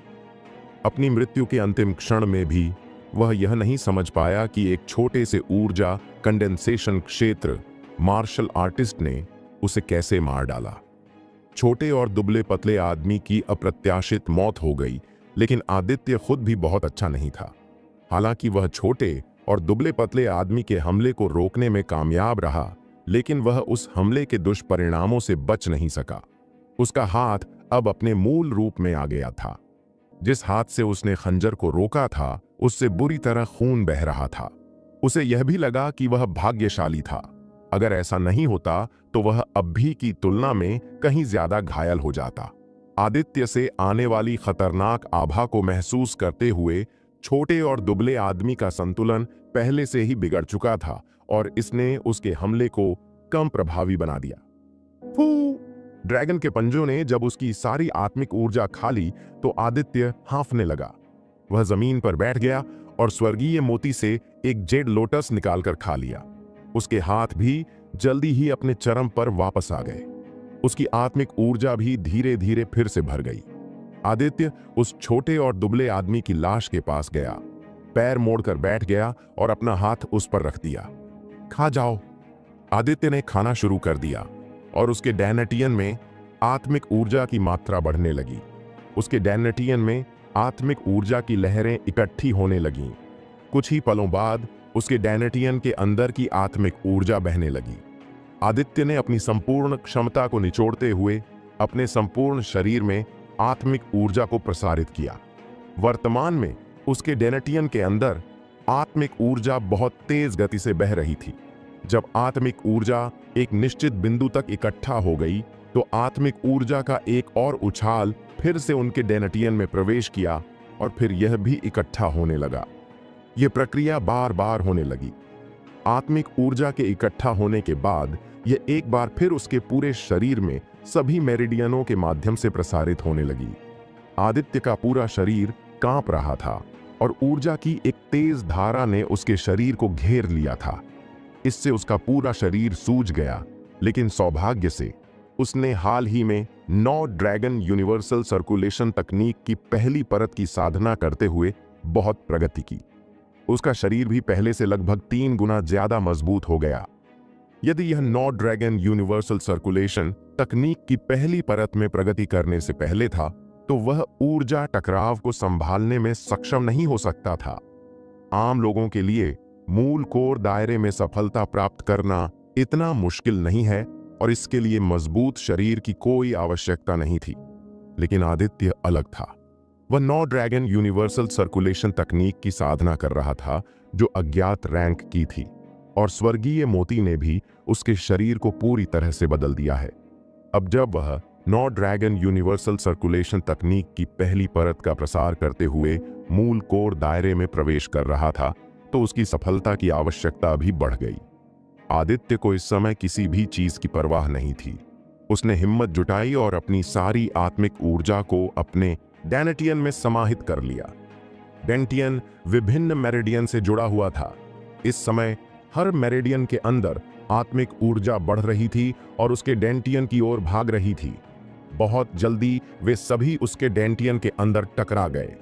अपनी मृत्यु के अंतिम क्षण में भी वह यह नहीं समझ पाया कि एक छोटे से ऊर्जा कंडेंसेशन क्षेत्र मार्शल आर्टिस्ट ने उसे कैसे मार डाला। छोटे और दुबले पतले आदमी की अप्रत्याशित मौत हो गई, लेकिन आदित्य खुद भी बहुत अच्छा नहीं था। हालांकि वह छोटे और दुबले पतले आदमी के हमले को रोकने में कामयाब रहा, लेकिन वह उस हमले के दुष्परिणामों से बच नहीं सका। उसका हाथ अब अपने मूल रूप में आ गया था। जिस हाथ से उसने खंजर को रोका था, उससे बुरी तरह खून बह रहा था। उसे यह भी लगा कि वह भाग्यशाली था। अगर ऐसा नहीं होता तो वह अब भी की तुलना में कहीं ज्यादा घायल हो जाता। आदित्य से आने वाली खतरनाक आभा को महसूस करते हुए छोटे और दुबले आदमी का संतुलन पहले से ही बिगड़ चुका था और इसने उसके हमले को कम प्रभावी बना दिया। फू! ड्रैगन के पंजों ने जब उसकी सारी आत्मिक ऊर्जा खा ली तो आदित्य हाँफने लगा। वह जमीन पर बैठ गया और स्वर्गीय मोती से एक जेड लोटस निकालकर खा लिया। उसके हाथ भी जल्दी ही अपने चरम पर वापस आ गए। उसकी आत्मिक ऊर्जा भी धीरे धीरे फिर से भर गई। आदित्य उस छोटे और दुबले आदमी की लाश के पास गया, पैर मोड़कर बैठ गया और अपना हाथ उस पर रख दिया। खा जाओ। आदित्य ने खाना शुरू कर दिया और उसके डैनेटियन में आत्मिक ऊर्जा की मात्रा बढ़ने लगी। उसके डैनेटियन में आत्मिक ऊर्जा की लहरें इकट्ठी होने लगीं। कुछ ही पलों बाद उसके डैनेटियन के अंदर की आत्मिक ऊर्जा बहने लगी। आदित्य ने अपनी संपूर्ण क्षमता को निचोड़ते हुए अपने संपूर्ण शरीर में आत्मिक ऊर्जा को प्रसारित किया। वर्तमान में उसके डैनेटियन के अंदर आत्मिक ऊर्जा बहुत तेज गति से बह रही थी। जब आत्मिक ऊर्जा एक निश्चित बिंदु तक इकट्ठा हो गई तो आत्मिक ऊर्जा का एक और उछाल फिर से उनके डैनेटियन में प्रवेश किया और फिर यह भी इकट्ठा होने लगा। यह प्रक्रिया बार बार होने लगी। आत्मिक ऊर्जा के इकट्ठा होने के बाद यह एक बार फिर उसके पूरे शरीर में सभी मेरिडियनों के माध्यम से प्रसारित होने लगी। आदित्य का पूरा शरीर कांप रहा था और ऊर्जा की एक तेज धारा ने उसके शरीर को घेर लिया था। इससे उसका पूरा शरीर सूज गया, लेकिन सौभाग्य से उसने हाल ही में 9 ड्रैगन यूनिवर्सल सर्कुलेशन तकनीक की पहली परत की साधना करते हुए बहुत प्रगति की। उसका शरीर भी पहले से लगभग 3 गुना ज्यादा मजबूत हो गया। यदि यह 9 ड्रैगन यूनिवर्सल सर्कुलेशन तकनीक की पहली परत में प्रगति करने से पहले था तो वह ऊर्जा टकराव को संभालने में सक्षम नहीं हो सकता था। आम लोगों के लिए मूल कोर दायरे में सफलता प्राप्त करना इतना मुश्किल नहीं है और इसके लिए मजबूत शरीर की कोई आवश्यकता नहीं थी। लेकिन आदित्य अलग था। वह 9 ड्रैगन यूनिवर्सल सर्कुलेशन तकनीक की साधना कर रहा था जो अज्ञात रैंक की थी, और स्वर्गीय मोती ने भी उसके शरीर को पूरी तरह से बदल दिया है। अब जब वह 9 ड्रैगन यूनिवर्सल सर्कुलेशन तकनीक की पहली परत का प्रसार करते हुए मूल कोर दायरे में प्रवेश कर रहा था तो उसकी सफलता की आवश्यकता भी बढ़ गई। आदित्य को इस समय किसी भी चीज की परवाह नहीं थी। उसने हिम्मत जुटाई और अपनी सारी आत्मिक ऊर्जा को अपने डैनेटियन में समाहित कर लिया। डैनेटियन विभिन्न मेरिडियन से जुड़ा हुआ था। इस समय हर मेरिडियन के अंदर आत्मिक ऊर्जा बढ़ रही थी और उसके डैनेटियन की ओर भाग रही थी। बहुत जल्दी वे सभी उसके डैनेटियन के अंदर टकरा गए।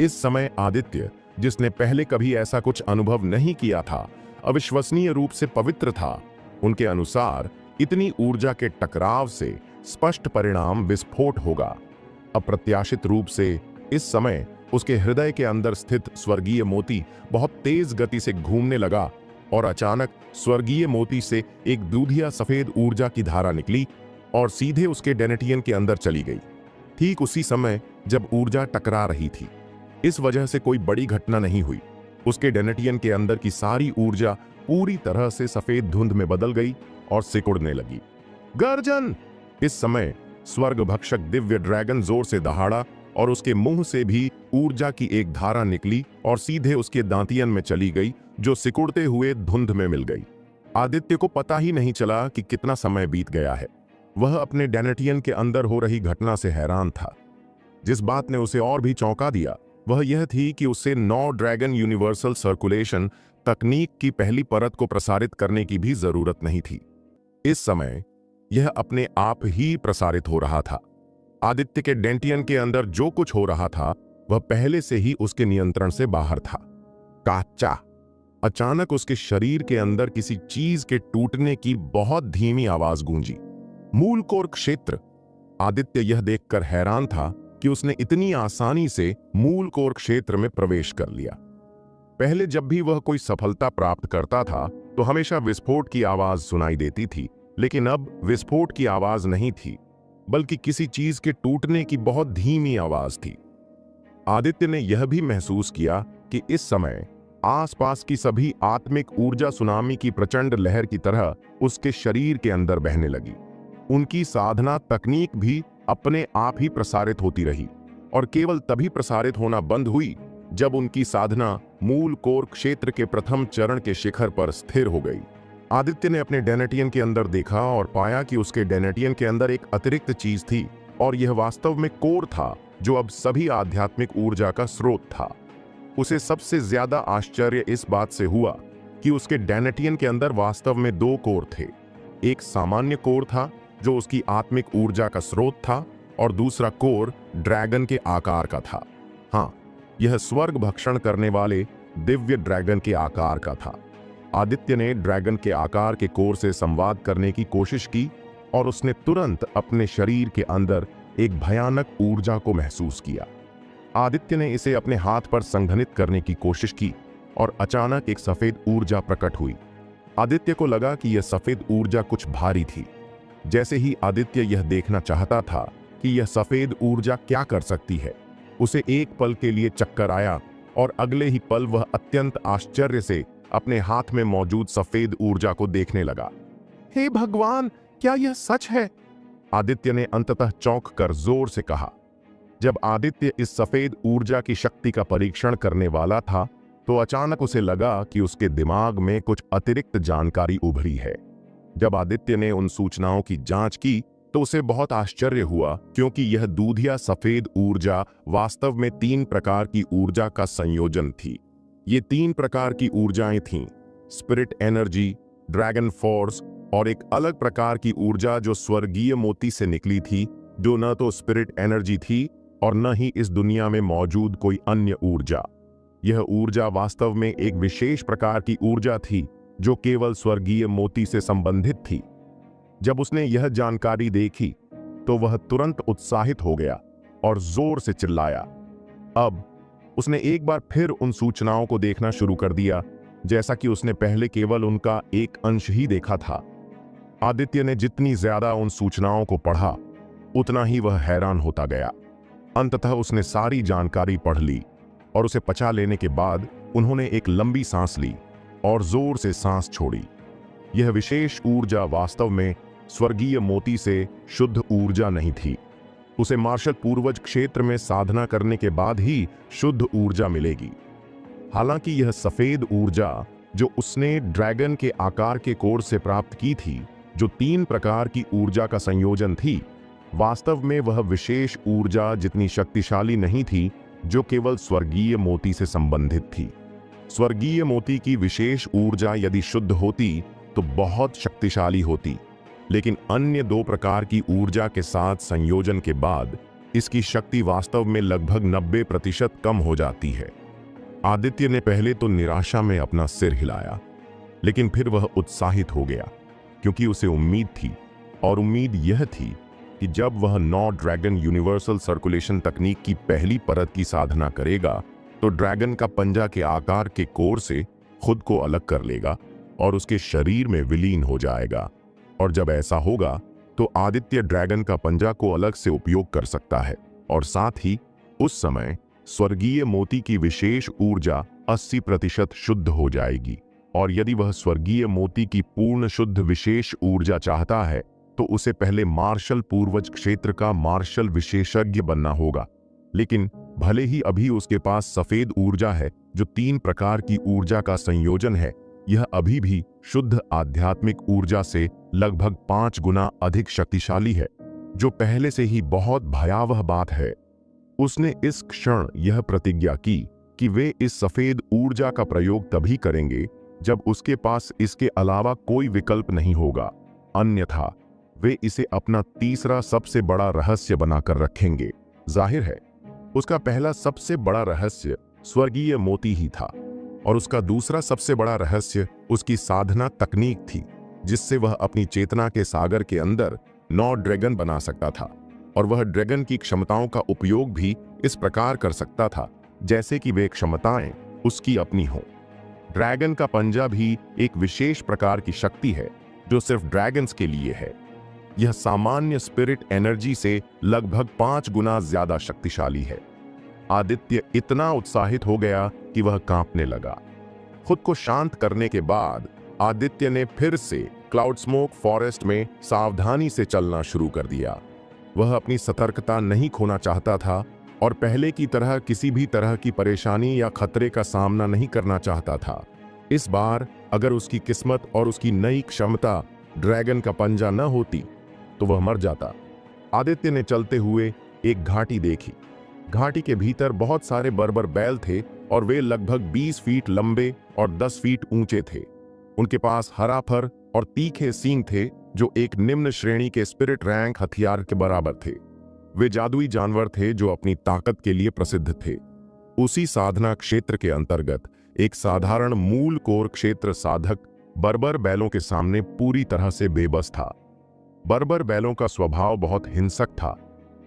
इस समय आदित्य, जिसने पहले कभी ऐसा कुछ अनुभव नहीं किया था, अविश्वसनीय रूप से पवित्र था। उनके अनुसार इतनी ऊर्जा के टकराव से स्पष्ट परिणाम विस्फोट होगा। अप्रत्याशित रूप से इस समय उसके हृदय के अंदर स्थित स्वर्गीय मोती बहुत तेज गति से घूमने लगा और अचानक स्वर्गीय मोती से एक दूधिया सफेद ऊर्जा की धारा निकली और सीधे उसके डैनेटियन के अंदर चली गई। ठीक उसी समय जब ऊर्जा टकरा रही थी। इस वजह से कोई बड़ी घटना नहीं हुई। उसके डैनेटियन के अंदर की सारी ऊर्जा पूरी तरह से सफेद धुंध में बदल गई और सिकुड़ने लगी। गर्जन! इस समय स्वर्ग भक्षक दिव्य ड्रैगन जोर से दहाड़ा और उसके मुंह से भी ऊर्जा की एक धारा निकली और सीधे उसके दांतियन में चली गई, जो सिकुड़ते हुए धुंध में मिल गई। आदित्य को पता ही नहीं चला कि कितना समय बीत गया है। वह अपने डैनेटियन के अंदर हो रही घटना से हैरान था। जिस बात ने उसे और भी चौंका दिया वह यह थी कि उसे 9 ड्रैगन यूनिवर्सल सर्कुलेशन तकनीक की पहली परत को प्रसारित करने की भी जरूरत नहीं थी। इस समय यह अपने आप ही प्रसारित हो रहा था। आदित्य के डैनेटियन के अंदर जो कुछ हो रहा था वह पहले से ही उसके नियंत्रण से बाहर था। काचा! अचानक उसके शरीर के अंदर किसी चीज के टूटने की बहुत धीमी आवाज गूंजी। मूल कोर क्षेत्र! आदित्य यह देखकर हैरान था कि उसने इतनी आसानी से मूल कोर क्षेत्र में प्रवेश कर लिया। पहले जब भी वह कोई सफलता प्राप्त करता था तो हमेशा विस्फोट की आवाज सुनाई देती थी, लेकिन अब विस्फोट की आवाज नहीं थी, बल्कि किसी चीज के टूटने की बहुत धीमी आवाज थी। आदित्य ने यह भी महसूस किया कि इस समय आसपास की सभी आत्मिक ऊर्जा सुनामी की प्रचंड लहर की तरह उसके शरीर के अंदर बहने लगी। उनकी साधना तकनीक भी अपने आप ही प्रसारित होती रही और केवल तभी प्रसारित होना बंद हुई जब उनकी साधना मूल कोर क्षेत्र के प्रथम चरण के शिखर पर स्थिर हो गई। आदित्य ने अपने डेनेटियन के अंदर देखा और पाया कि उसके डेनेटियन के अंदर एक अतिरिक्त चीज थी, और यह वास्तव में कोर था जो अब सभी आध्यात्मिक ऊर्जा का स्रोत था। उसे सबसे ज्यादा आश्चर्य इस बात से हुआ कि उसके डेनेटियन के अंदर वास्तव में दो कोर थे। एक सामान्य कोर था जो उसकी आत्मिक ऊर्जा का स्रोत था, और दूसरा कोर ड्रैगन के आकार का था। हाँ, यह स्वर्ग भक्षण करने वाले दिव्य ड्रैगन के आकार का था। आदित्य ने ड्रैगन के आकार के कोर से संवाद करने की कोशिश की और उसने तुरंत अपने शरीर के अंदर एक भयानक ऊर्जा को महसूस किया। आदित्य ने इसे अपने हाथ पर संघनित करने की कोशिश की और अचानक एक सफेद ऊर्जा प्रकट हुई। आदित्य को लगा कि यह सफेद ऊर्जा कुछ भारी थी। जैसे ही आदित्य यह देखना चाहता था कि यह सफेद ऊर्जा क्या कर सकती है, उसे एक पल के लिए चक्कर आया और अगले ही पल वह अत्यंत आश्चर्य से अपने हाथ में मौजूद सफेद ऊर्जा को देखने लगा। हे भगवान, क्या यह सच है? आदित्य ने अंततः चौंक कर जोर से कहा। जब आदित्य इस सफेद ऊर्जा की शक्ति का परीक्षण करने वाला था, तो अचानक उसे लगा कि उसके दिमाग में कुछ अतिरिक्त जानकारी उभरी है। जब आदित्य ने उन सूचनाओं की जांच की तो उसे बहुत आश्चर्य हुआ, क्योंकि यह दूधिया सफेद ऊर्जा वास्तव में 3 प्रकार की ऊर्जा का संयोजन थी। ये 3 प्रकार की ऊर्जाएं थीं: स्पिरिट एनर्जी, ड्रैगन फोर्स और एक अलग प्रकार की ऊर्जा जो स्वर्गीय मोती से निकली थी, जो न तो स्पिरिट एनर्जी थी और न ही इस दुनिया में मौजूद कोई अन्य ऊर्जा। यह ऊर्जा वास्तव में एक विशेष प्रकार की ऊर्जा थी जो केवल स्वर्गीय मोती से संबंधित थी। जब उसने यह जानकारी देखी तो वह तुरंत उत्साहित हो गया और जोर से चिल्लाया। अब उसने एक बार फिर उन सूचनाओं को देखना शुरू कर दिया, जैसा कि उसने पहले केवल उनका एक अंश ही देखा था। आदित्य ने जितनी ज्यादा उन सूचनाओं को पढ़ा, उतना ही वह हैरान होता गया। अंततः उसने सारी जानकारी पढ़ ली और उसे पचा लेने के बाद उन्होंने एक लंबी सांस ली और जोर से सांस छोड़ी। यह विशेष ऊर्जा वास्तव में स्वर्गीय मोती से शुद्ध ऊर्जा नहीं थी। उसे मार्शल पूर्वज क्षेत्र में साधना करने के बाद ही शुद्ध ऊर्जा मिलेगी। हालांकि यह सफेद ऊर्जा जो उसने ड्रैगन के आकार के कोर से प्राप्त की थी, जो 3 प्रकार की ऊर्जा का संयोजन थी, वास्तव में वह विशेष ऊर्जा जितनी शक्तिशाली नहीं थी जो केवल स्वर्गीय मोती से संबंधित थी। स्वर्गीय मोती की विशेष ऊर्जा यदि शुद्ध होती तो बहुत शक्तिशाली होती, लेकिन अन्य 2 प्रकार की ऊर्जा के साथ संयोजन के बाद इसकी शक्ति वास्तव में लगभग 90% कम हो जाती है। आदित्य ने पहले तो निराशा में अपना सिर हिलाया, लेकिन फिर वह उत्साहित हो गया, क्योंकि उसे उम्मीद थी, और उम्मीद यह थी कि जब वह 9 ड्रैगन यूनिवर्सल सर्कुलेशन तकनीक की पहली परत की साधना करेगा तो ड्रैगन का पंजा के आकार के कोर से खुद को अलग कर लेगा और उसके शरीर में विलीन हो जाएगा। और जब ऐसा होगा तो आदित्य ड्रैगन का पंजा को अलग से उपयोग कर सकता है, और साथ ही उस समय स्वर्गीय मोती की विशेष ऊर्जा 80% शुद्ध हो जाएगी। और यदि वह स्वर्गीय मोती की पूर्ण शुद्ध विशेष ऊर्जा चाहता है तो उसे पहले मार्शल पूर्वज क्षेत्र का मार्शल विशेषज्ञ बनना होगा। लेकिन भले ही अभी उसके पास सफेद ऊर्जा है जो 3 प्रकार की ऊर्जा का संयोजन है, यह अभी भी शुद्ध आध्यात्मिक ऊर्जा से लगभग 5 गुना अधिक शक्तिशाली है, जो पहले से ही बहुत भयावह बात है। उसने इस क्षण यह प्रतिज्ञा की कि वे इस सफेद ऊर्जा का प्रयोग तभी करेंगे जब उसके पास इसके अलावा कोई विकल्प नहीं होगा, अन्यथा वे इसे अपना तीसरा सबसे बड़ा रहस्य बनाकर रखेंगे। जाहिर है, उसका पहला सबसे बड़ा रहस्य स्वर्गीय मोती ही था, और उसका दूसरा सबसे बड़ा रहस्य उसकी साधना तकनीक थी, जिससे वह अपनी चेतना के सागर के अंदर 9 ड्रैगन बना सकता था, और वह ड्रैगन की क्षमताओं का उपयोग भी इस प्रकार कर सकता था जैसे कि वे क्षमताएं उसकी अपनी हों। ड्रैगन का पंजा भी एक विशेष प्रकार की शक्ति है जो सिर्फ ड्रैगन्स के लिए है। यह सामान्य स्पिरिट एनर्जी से लगभग 5 गुना ज्यादा शक्तिशाली है। आदित्य इतना उत्साहित हो गया कि वह कांपने लगा। खुद को शांत करने के बाद आदित्य ने फिर से क्लाउड स्मोक फॉरेस्ट में सावधानी से चलना शुरू कर दिया। वह अपनी सतर्कता नहीं खोना चाहता था और पहले की तरह किसी भी तरह की परेशानी या खतरे का सामना नहीं करना चाहता था। इस बार अगर उसकी किस्मत और उसकी नई क्षमता ड्रैगन का पंजा न होती तो वह मर जाता। आदित्य ने चलते हुए एक घाटी देखी। घाटी के भीतर बहुत सारे बर्बर बैल थे और वे लगभग 20 फीट लंबे और 10 फीट ऊंचे थे। उनके पास हरा फर और तीखे सींग थे जो एक निम्न श्रेणी के स्पिरिट रैंक हथियार के बराबर थे। वे जादुई जानवर थे जो अपनी ताकत के लिए प्रसिद्ध थे। उसी साधना क्षेत्र के अंतर्गत एक साधारण मूल कोर क्षेत्र साधक बर्बर बैलों के सामने पूरी तरह से बेबस था। बर्बर बैलों का स्वभाव बहुत हिंसक था।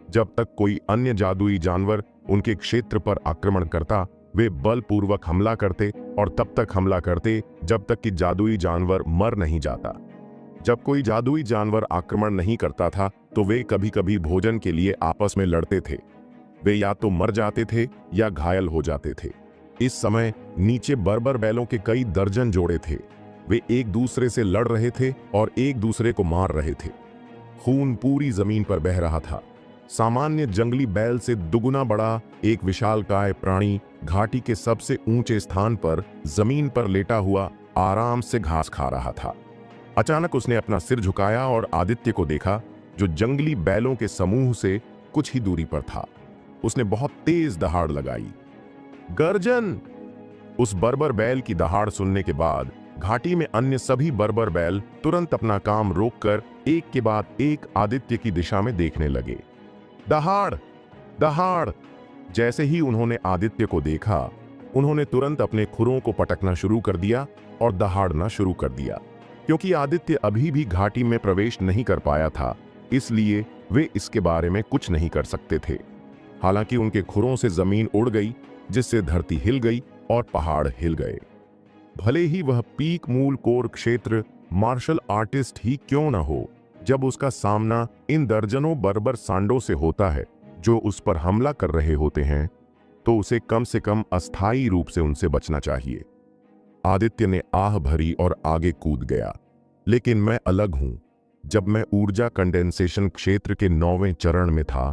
जब तक कोई अन्य जादुई जानवर उनके क्षेत्र पर आक्रमण करता, वे बलपूर्वक हमला करते और तब तक हमला करते जब तक कि जादुई जानवर मर नहीं जाता। जब कोई जादुई जानवर आक्रमण नहीं करता था तो वे कभी कभी भोजन के लिए आपस में लड़ते थे। वे या तो मर जाते थे या घायल हो जाते थे। इस समय नीचे बर्बर बैलों के कई दर्जन जोड़े थे। वे एक दूसरे से लड़ रहे थे और एक दूसरे को मार रहे थे। खून पूरी जमीन पर बह रहा था। सामान्य जंगली बैल से दुगुना बड़ा एक विशालकाय प्राणी घाटी के सबसे ऊंचे स्थान पर जमीन पर लेटा हुआ आराम से घास खा रहा था। अचानक उसने अपना सिर झुकाया और आदित्य को देखा जो जंगली बैलों के समूह से कुछ ही दूरी पर था। उसने बहुत तेज दहाड़ लगाई। गर्जन! उस बर्बर बैल की दहाड़ सुनने के बाद घाटी में अन्य सभी बर्बर बैल तुरंत अपना काम रोककर एक के बाद एक आदित्य की दिशा में देखने लगे। दहाड़! दहाड़! जैसे ही उन्होंने आदित्य को देखा, उन्होंने तुरंत अपने खुरों को पटकना शुरू कर दिया और दहाड़ना शुरू कर दिया। क्योंकि आदित्य अभी भी घाटी में प्रवेश नहीं कर पाया था, इसलिए वे इसके बारे में कुछ नहीं कर सकते थे। हालांकि उनके खुरों से जमीन उड़ गई, जिससे धरती हिल गई और पहाड़ हिल गए। भले ही वह पीक मूल कोर क्षेत्र मार्शल आर्टिस्ट ही क्यों न हो, जब उसका सामना इन दर्जनों बर्बर सांडों से होता है जो उस पर हमला कर रहे होते हैं, तो उसे कम से कम अस्थायी रूप से उनसे बचना चाहिए। आदित्य ने आह भरी और आगे कूद गया। लेकिन मैं अलग हूं। जब मैं ऊर्जा कंडेंसेशन क्षेत्र के 9वें चरण में था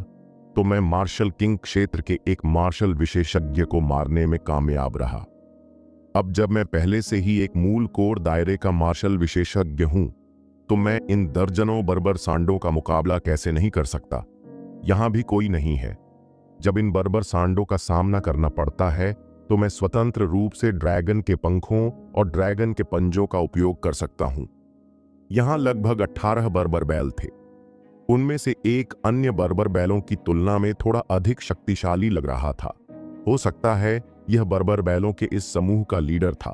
तो मैं मार्शल किंग क्षेत्र के एक मार्शल विशेषज्ञ को मारने में कामयाब रहा। अब जब मैं पहले से ही एक मूल कोर दायरे का मार्शल विशेषज्ञ हूं तो मैं इन दर्जनों बर्बर सांडों का मुकाबला कैसे नहीं कर सकता। यहां भी कोई नहीं है। जब इन बर्बर सांडों का सामना करना पड़ता है तो मैं स्वतंत्र रूप से ड्रैगन के पंखों और ड्रैगन के पंजों का उपयोग कर सकता हूं। यहां लगभग 18 बर्बर बैल थे। उनमें से एक अन्य बर्बर बैलों की तुलना में थोड़ा अधिक शक्तिशाली लग रहा था। हो सकता है यह बर्बर बैलों के इस समूह का लीडर था।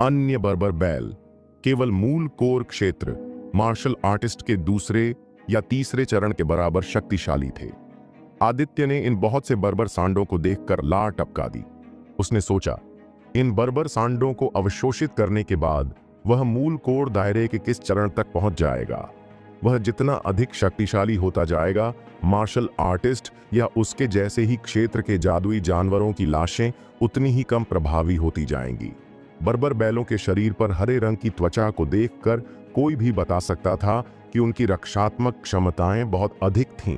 अन्य बर्बर बैल केवल मूल कोर क्षेत्र मार्शल आर्टिस्ट के दूसरे या तीसरे चरण के बराबर शक्तिशाली थे। आदित्य ने इन बहुत से बर्बर सांडों को देखकर लार टपका दी। उसने सोचा, इन बर्बर सांडों को अवशोषित करने के बाद वह मूल कोर दायरे के किस चरण तक पहुंच जाएगा। वह जितना अधिक शक्तिशाली होता जाएगा, मार्शल आर्टिस्ट या उसके जैसे ही क्षेत्र के जादुई जानवरों की लाशें उतनी ही कम प्रभावी होती जाएंगी। बर्बर बैलों के शरीर पर हरे रंग की त्वचा को देखकर कोई भी बता सकता था कि उनकी रक्षात्मक क्षमताएं बहुत अधिक थीं।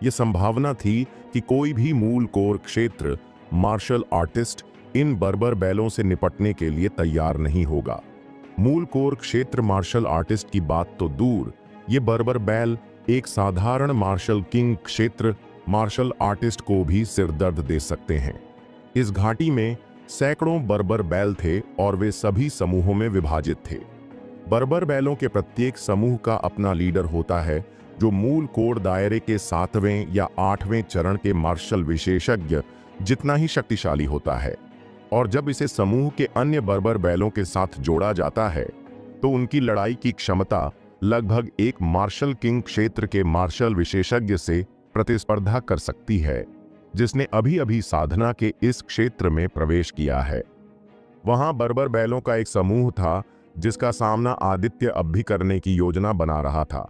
यह संभावना थी कि कोई भी मूल कोर क्षेत्र मार्शल आर्टिस्ट इन बर्बर बैलों से निपटने के लिए तैयार नहीं होगा। मूल कोर क्षेत्र मार्शल आर्टिस्ट की बात तो दूर, ये बर्बर बैल एक साधारण मार्शल किंग क्षेत्र मार्शल आर्टिस्ट को भी सिरदर्द दे सकते हैं। इस घाटी में सैकड़ों बर्बर बैल थे और वे सभी समूहों में विभाजित थे। बर्बर बैलों के प्रत्येक समूह का अपना लीडर होता है जो मूल कोर दायरे के 7वें या 8वें चरण के मार्शल विशेषज्ञ जितना ही शक्तिशाली होता है। और जब इसे समूह के अन्य बर्बर बैलों के साथ जोड़ा जाता है तो उनकी लड़ाई की क्षमता लगभग एक मार्शल किंग क्षेत्र के मार्शल विशेषज्ञ से प्रतिस्पर्धा कर सकती है जिसने अभी अभी साधना के इस क्षेत्र में प्रवेश किया है। वहां बर्बर बैलों का एक समूह था जिसका सामना आदित्य अब भी करने की योजना बना रहा था।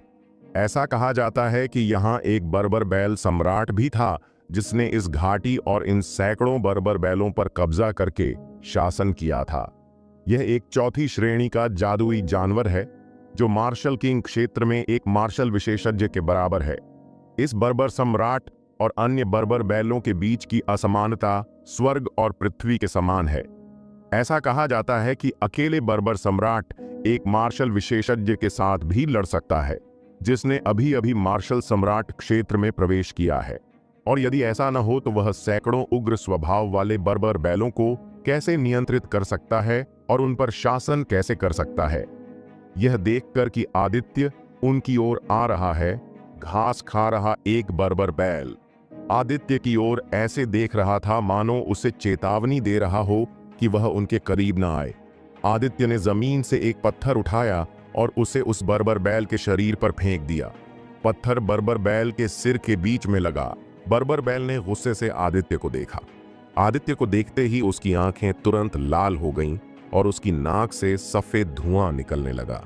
ऐसा कहा जाता है कि यहाँ एक बर्बर बैल सम्राट भी था जिसने इस घाटी और इन सैकड़ों बर्बर बैलों पर कब्जा करके शासन किया था। यह एक चौथी श्रेणी का जादुई जानवर है जो मार्शल किंग क्षेत्र में एक मार्शल विशेषज्ञ के बराबर है। इस बर्बर सम्राट और अन्य बर्बर बैलों के बीच की असमानता स्वर्ग और पृथ्वी के समान है। ऐसा कहा जाता है कि अकेले बर्बर सम्राट एक मार्शल विशेषज्ञ के साथ भी लड़ सकता है जिसने अभी अभी मार्शल सम्राट क्षेत्र में प्रवेश किया है, और यदि ऐसा न हो तो वह सैकड़ों उग्र स्वभाव वाले बर्बर बैलों को कैसे नियंत्रित कर सकता है और उन पर शासन कैसे कर सकता है। यह देखकर कि आदित्य उनकी ओर आ रहा है, घास खा रहा एक बर्बर बैल आदित्य की ओर ऐसे देख रहा था मानो उसे चेतावनी दे रहा हो कि वह उनके करीब न आए। आदित्य ने जमीन से एक पत्थर उठाया और उसे उस बर्बर बैल के शरीर पर फेंक दिया। पत्थर बर्बर बैल के सिर के बीच में लगा। बर्बर बैल ने गुस्से से आदित्य को देखा। आदित्य को देखते ही उसकी आंखें तुरंत लाल हो गईं और उसकी नाक से सफेद धुआं निकलने लगा।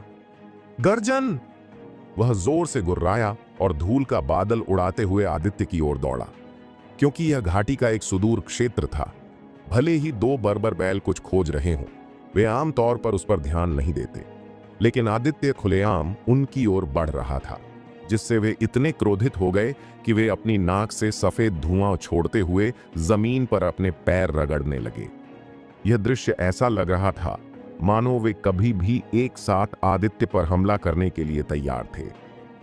गर्जन! वह जोर से गुर्राया और धूल का बादल उड़ाते हुए आदित्य की ओर दौड़ा। क्योंकि यह घाटी का एक सुदूर क्षेत्र था, भले ही दो बर्बर बैल कुछ खोज रहे हों, वे आम तौर पर उस पर ध्यान नहीं देते, लेकिन आदित्य खुलेआम उनकी ओर बढ़ रहा था, जिससे वे इतने क्रोधित हो गए कि वे अपनी नाक से सफेद धुआं छोड़ते हुए जमीन पर अपने पैर रगड़ने लगे। यह दृश्य ऐसा लग रहा था मानो वे कभी भी एक साथ आदित्य पर हमला करने के लिए तैयार थे।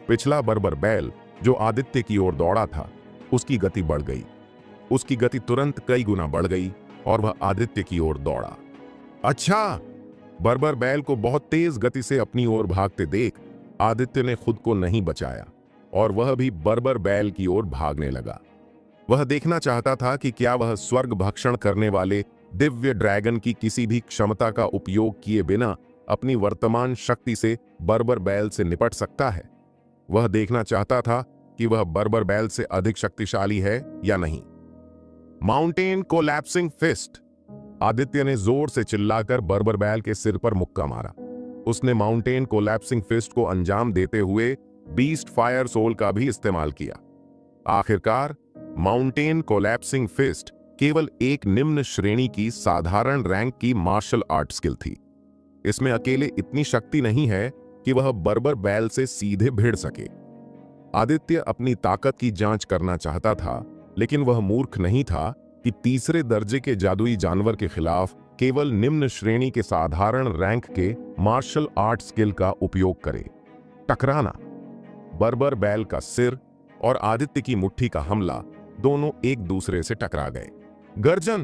पिछला बर्बर बैल जो आदित्य की ओर दौड़ा था, उसकी गति बढ़ गई। उसकी गति तुरंत कई गुना बढ़ गई और वह आदित्य की ओर दौड़ा। अच्छा! बर्बर बैल को बहुत तेज गति से अपनी ओर भागते देख आदित्य ने खुद को नहीं बचाया और वह भी बर्बर बैल की ओर भागने लगा। वह देखना चाहता था कि क्या वह स्वर्ग भक्षण करने वाले दिव्य ड्रैगन की किसी भी क्षमता का उपयोग किए बिना अपनी वर्तमान शक्ति से बर्बर बैल से निपट सकता है। वह देखना चाहता था कि वह बर्बर बैल से अधिक शक्तिशाली है या नहीं। Mountain collapsing fist! आदित्य ने जोर से चिल्लाकर बर्बर बैल के सिर पर मुक्का मारा। उसने माउंटेन कोलैप्सिंग फिस्ट को अंजाम देते हुए बीस्ट फायर सोल का भी इस्तेमाल किया। आखिरकार माउंटेन कोलैप्सिंग फिस्ट केवल एक निम्न श्रेणी की साधारण रैंक की मार्शल आर्ट स्किल थी। इसमें अकेले इतनी शक्ति नहीं है कि वह बर्बर बैल से सीधे भिड़ सके। आदित्य अपनी ताकत की जांच करना चाहता था, लेकिन वह मूर्ख नहीं था कि तीसरे दर्जे के जादुई जानवर के खिलाफ केवल निम्न श्रेणी के साधारण रैंक के मार्शल आर्ट स्किल का उपयोग करे। टकराना! बर्बर बैल का सिर और आदित्य की मुट्ठी का हमला दोनों एक दूसरे से टकरा गए। गर्जन!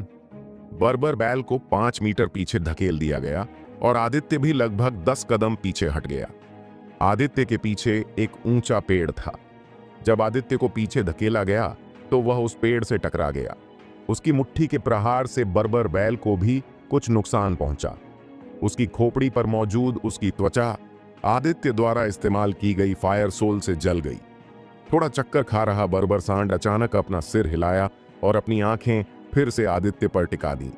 बर्बर बैल को 5 मीटर पीछे धकेल दिया गया और आदित्य भी लगभग 10 कदम पीछे हट गया। आदित्य के पीछे एक ऊंचा पेड़ था। जब आदित्य को पीछे धकेला गया तो वह उस पेड़ से टकरा गया। उसकी मुट्ठी के प्रहार से बर्बर बैल को भी कुछ नुकसान पहुंचा। उसकी खोपड़ी पर मौजूद उसकी त्वचा आदित्य द्वारा इस्तेमाल की गई फायर सोल से जल गई। थोड़ा चक्कर खा रहा बर्बर सांड अचानक अपना सिर हिलाया और अपनी आंखें फिर से आदित्य पर टिका दी।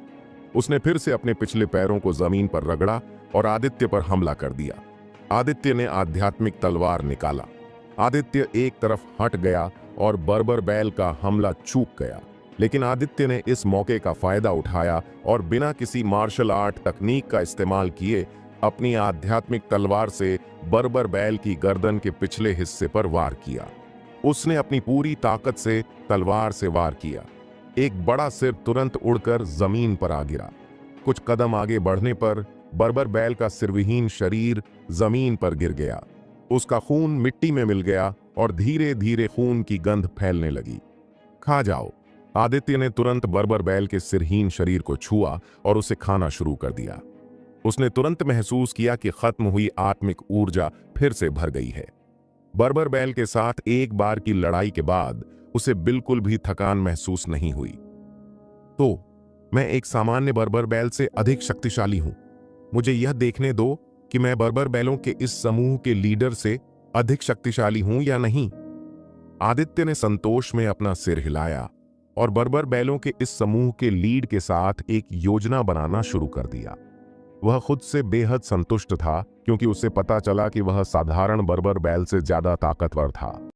उसने फिर से अपने पिछले पैरों को जमीन पर रगड़ा और आदित्य पर हमला कर दिया। आदित्य ने आध्यात्मिक तलवार निकाला। आदित्य एक तरफ हट गया और बर्बर बैल का हमला चूक गया, लेकिन आदित्य ने इस मौके का फायदा उठाया और बिना किसी मार्शल आर्ट तकनीक का इस्तेमाल किए अपनी आध्यात्मिक तलवार से बर्बर बैल की गर्दन के पिछले हिस्से पर वार किया। उसने अपनी पूरी ताकत से तलवार से वार किया। एक बड़ा सिर तुरंत उड़कर जमीन पर आ गिरा। कुछ कदम आगे बढ़ने पर बर्बर बैल का सिरविहीन शरीर जमीन पर गिर गया। उसका खून मिट्टी में मिल गया और धीरे धीरे खून की गंध फैलने लगी। खा जाओ! आदित्य ने तुरंत बर्बर बैल के सिरहीन शरीर को छुआ और उसे खाना शुरू कर दिया। उसने तुरंत महसूस किया कि खत्म हुई आत्मिक ऊर्जा फिर से भर गई है। बर्बर बैल के साथ एक बार की लड़ाई के बाद उसे बिल्कुल भी थकान महसूस नहीं हुई। तो मैं एक सामान्य बर्बर बैल से अधिक शक्तिशाली हूं। मुझे यह देखने दो कि मैं बर्बर बैलों के इस समूह के लीडर से अधिक शक्तिशाली हूं या नहीं। आदित्य ने संतोष में अपना सिर हिलाया। और बर्बर बैलों के इस समूह के लीड के साथ एक योजना बनाना शुरू कर दिया। वह खुद से बेहद संतुष्ट था क्योंकि उसे पता चला कि वह साधारण बर्बर बैल से ज्यादा ताकतवर था।